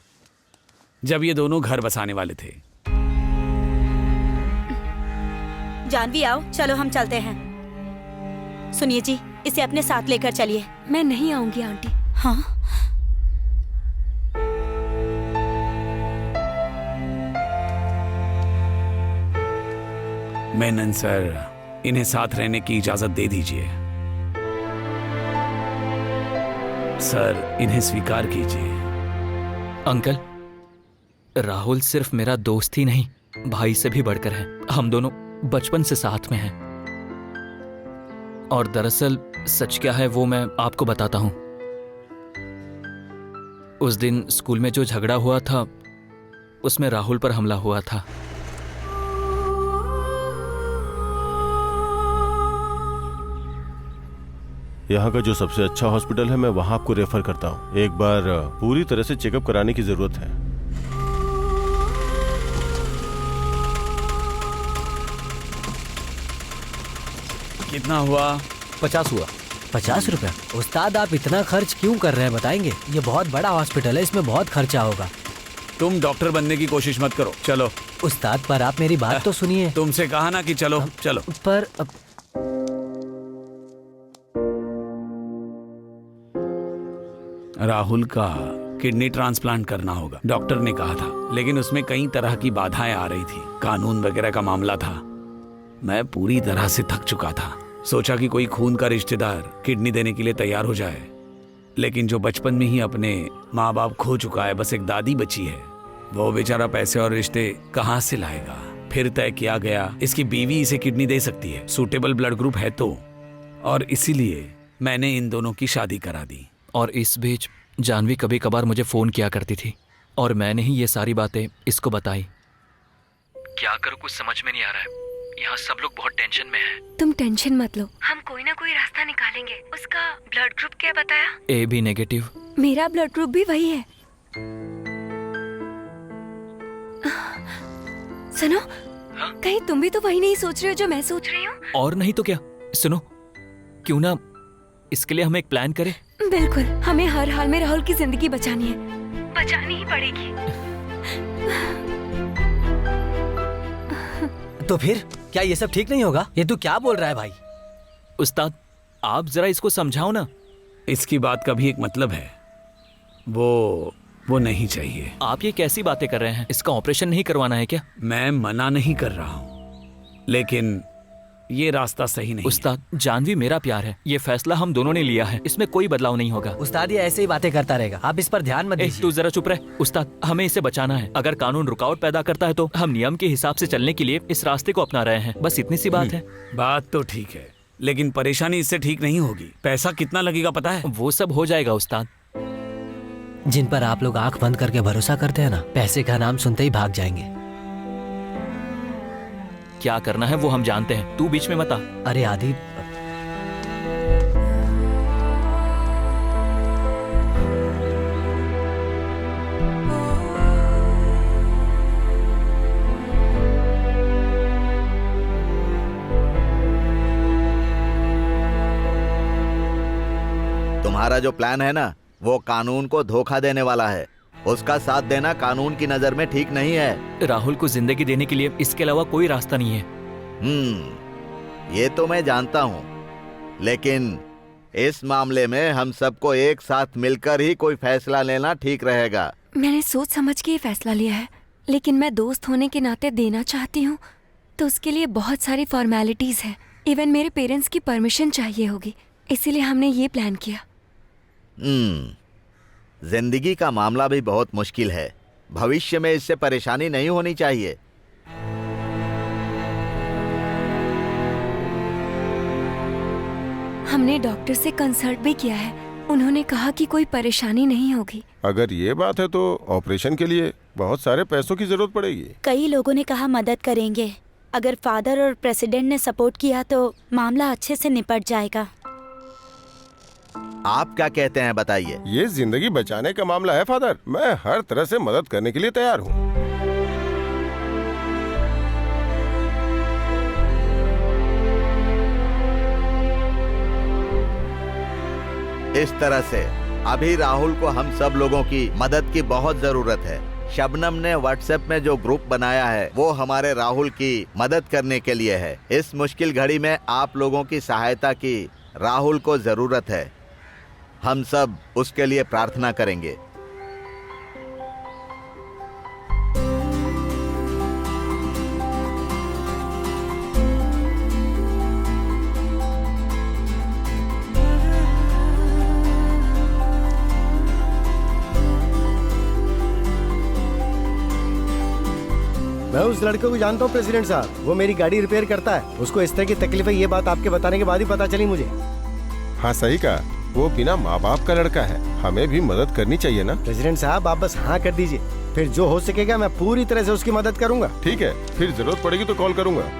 जब ये दोनों घर बसाने वाले थे।
जानवी आओ, चलो हम चलते हैं। सुनिए जी, इसे अपने साथ लेकर चलिए।
मैं नहीं आऊंगी आंटी।
हाँ।
मेनन सर, इन्हें साथ रहने की इजाजत दे दीजिए। सर, इन्हें स्वीकार कीजिए।
अंकल, राहुल सिर्फ मेरा दोस्त ही नहीं, भाई से भी बढ़कर है। हम दोनों बचपन से साथ में हैं। और दरअसल सच क्या है वो मैं आपको बताता हूं। उस दिन स्कूल में जो झगड़ा हुआ था उसमें राहुल पर हमला हुआ था।
यहाँ का जो सबसे अच्छा हॉस्पिटल है मैं वहां आपको रेफर करता हूँ। एक बार पूरी तरह से चेकअप कराने की जरूरत है।
कितना हुआ?
50 हुआ। 50 रुपया? उस्ताद आप इतना खर्च क्यों कर रहे हैं बताएंगे? ये बहुत बड़ा हॉस्पिटल है, इसमें बहुत खर्चा होगा।
तुम डॉक्टर बनने की कोशिश मत करो, चलो।
उस्ताद पर आप मेरी बात तो सुनिए।
तुमसे कहा ना कि चलो चलो।
पर
राहुल का किडनी ट्रांसप्लांट करना होगा, डॉक्टर ने कहा था, लेकिन उसमें कई तरह की बाधाएं आ रही थी। कानून वगैरह का मामला था। मैं पूरी तरह से थक चुका था। सोचा कि कोई खून का रिश्तेदार किडनी देने के लिए तैयार हो जाए, लेकिन जो बचपन में ही अपने माँ बाप खो चुका है, बस एक दादी बची है, वो बेचारा पैसे और रिश्ते कहाँ से लाएगा। फिर तय किया गया इसकी बीवी इसे किडनी दे सकती है, सूटेबल ब्लड ग्रुप है तो, और इसीलिए मैंने इन दोनों की शादी करा दी।
और इस बीच जानवी कभी कभार मुझे फोन किया करती थी और मैंने ही ये सारी बातें इसको बताई। क्या करूं कुछ समझ में नहीं आ रहा है। यहाँ सब लोग बहुत टेंशन में हैं।
तुम टेंशन मत लो, हम कोई ना कोई रास्ता निकालेंगे। उसका ब्लड ग्रुप क्या बताया?
AB negative.
मेरा ब्लड ग्रुप भी वही है। सुनो, कहीं तुम भी तो वही नहीं सोच रहे हो जो मैं सोच रही हूँ?
और नहीं तो क्या। सुनो, क्यों ना इसके लिए हम एक प्लान करें?
बिल्कुल, हमें हर हाल में राहुल की जिंदगी बचानी है, बचानी ही पड़ेगी।
तो फिर क्या ये सब ठीक नहीं होगा? ये तू क्या बोल रहा है भाई?
उस्ताद आप जरा इसको समझाओ ना।
इसकी बात का भी एक मतलब है, वो नहीं चाहिए।
आप ये कैसी बातें कर रहे हैं? इसका ऑपरेशन नहीं करवाना है क्या?
मैं मना नहीं कर रहा हूँ, लेकिन ये रास्ता सही नहीं।
उस्ताद जानवी मेरा प्यार है, ये फैसला हम दोनों ने लिया है, इसमें कोई बदलाव नहीं होगा।
उस्ताद ये ऐसे ही बातें करता रहेगा, आप इस पर ध्यान मत दीजिए।
तू जरा चुप रह। उस्ताद हमें इसे बचाना है। अगर कानून रुकावट पैदा करता है तो हम नियम के हिसाब से चलने के लिए इस रास्ते को अपना रहे हैं, बस इतनी सी बात है।
बात तो ठीक है, लेकिन परेशानी इससे ठीक नहीं होगी। पैसा कितना लगेगा पता है?
वो सब हो जाएगा उस्ताद।
जिन पर आप लोग आंख बंद करके भरोसा करते हैं ना, पैसे का नाम सुनते ही भाग जाएंगे।
क्या करना है वो हम जानते हैं, तू बीच में मत आ।
अरे आदि,
तुम्हारा जो प्लान है ना, वो कानून को धोखा देने वाला है। उसका साथ देना कानून की नजर में ठीक नहीं है।
राहुल को जिंदगी देने के लिए इसके अलावा कोई रास्ता नहीं है।
ये तो मैं जानता हूँ, लेकिन इस मामले में हम सबको एक साथ मिलकर ही कोई फैसला लेना ठीक रहेगा।
मैंने सोच समझ के ये फैसला लिया है, लेकिन मैं दोस्त होने के नाते देना चाहती हूँ, तो उसके लिए बहुत सारी फॉर्मेलिटीज है। इवन मेरे पेरेंट्स की परमिशन चाहिए होगी, इसीलिए हमने ये प्लान किया।
जिंदगी का मामला भी बहुत मुश्किल है, भविष्य में इससे परेशानी नहीं होनी चाहिए।
हमने डॉक्टर से कंसल्ट भी किया है, उन्होंने कहा कि कोई परेशानी नहीं होगी।
अगर ये बात है तो ऑपरेशन के लिए बहुत सारे पैसों की जरूरत पड़ेगी।
कई लोगों ने कहा मदद करेंगे। अगर फादर और प्रेसिडेंट ने सपोर्ट किया तो मामला अच्छे से निपट जाएगा।
आप क्या कहते हैं बताइए?
ये जिंदगी बचाने का मामला है फादर, मैं हर तरह से मदद करने के लिए तैयार हूँ।
इस तरह से अभी राहुल को हम सब लोगों की मदद की बहुत जरूरत है। शबनम ने व्हाट्सएप में जो ग्रुप बनाया है वो हमारे राहुल की मदद करने के लिए है। इस मुश्किल घड़ी में आप लोगों की सहायता की राहुल को जरूरत है। हम सब उसके लिए प्रार्थना करेंगे।
मैं उस लड़के को जानता हूँ प्रेसिडेंट साहब, वो मेरी गाड़ी रिपेयर करता है। उसको इस तरह की तकलीफ है, ये बात आपके बताने के बाद ही पता चली मुझे।
हाँ सही कहा, वो बिना माँ बाप का लड़का है, हमें भी मदद करनी चाहिए ना।
प्रेसिडेंट साहब आप बस हाँ कर दीजिए, फिर जो हो सकेगा मैं पूरी तरह से उसकी मदद करूंगा।
ठीक है, फिर जरूरत पड़ेगी तो कॉल करूंगा।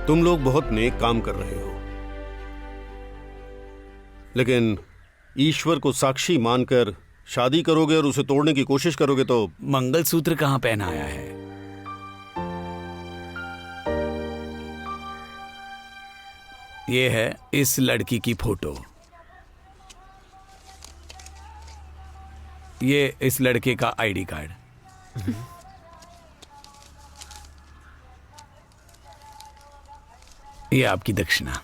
तुम लोग बहुत नेक काम कर रहे हो, लेकिन ईश्वर को साक्षी मानकर शादी करोगे और उसे तोड़ने की कोशिश करोगे तो
मंगलसूत्र कहाँ पहनाया है? ये है इस लड़की की फोटो, ये इस लड़के का आईडी कार्ड। ये आपकी दक्षिणा।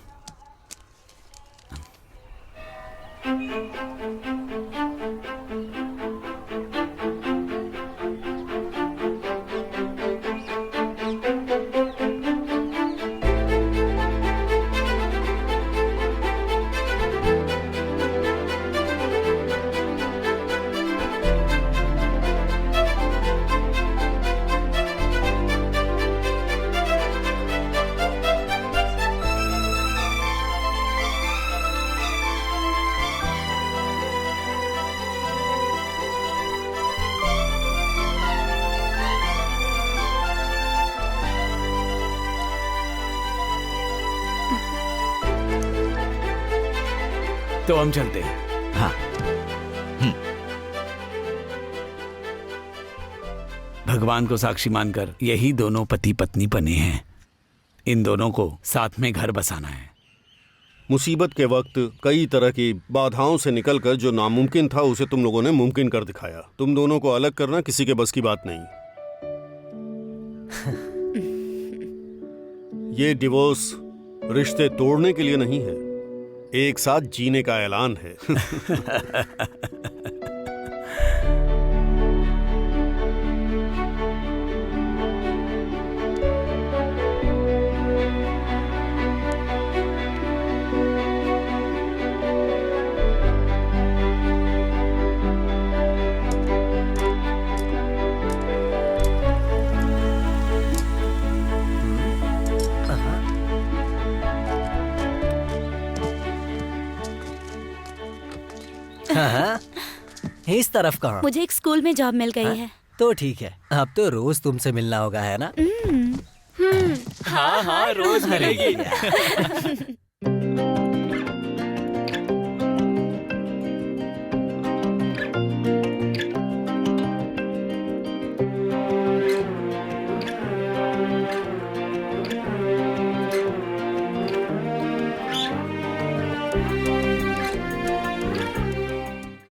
तो हम चलते हैं।
हाँ।
भगवान को साक्षी मानकर यही दोनों पति पत्नी बने हैं। इन दोनों को साथ में घर बसाना है।
मुसीबत के वक्त कई तरह की बाधाओं से निकलकर जो नामुमकिन था उसे तुम लोगों ने मुमकिन कर दिखाया। तुम दोनों को अलग करना किसी के बस की बात नहीं। ये डिवोर्स रिश्ते तोड़ने के लिए नहीं है, एक साथ जीने का ऐलान है।
हाँ, इस तरफ कहाँ?
मुझे एक स्कूल में जॉब मिल गई है।
तो ठीक है, अब तो रोज तुमसे मिलना होगा, है ना?
हाँ हाँ, रोज मिलेगी।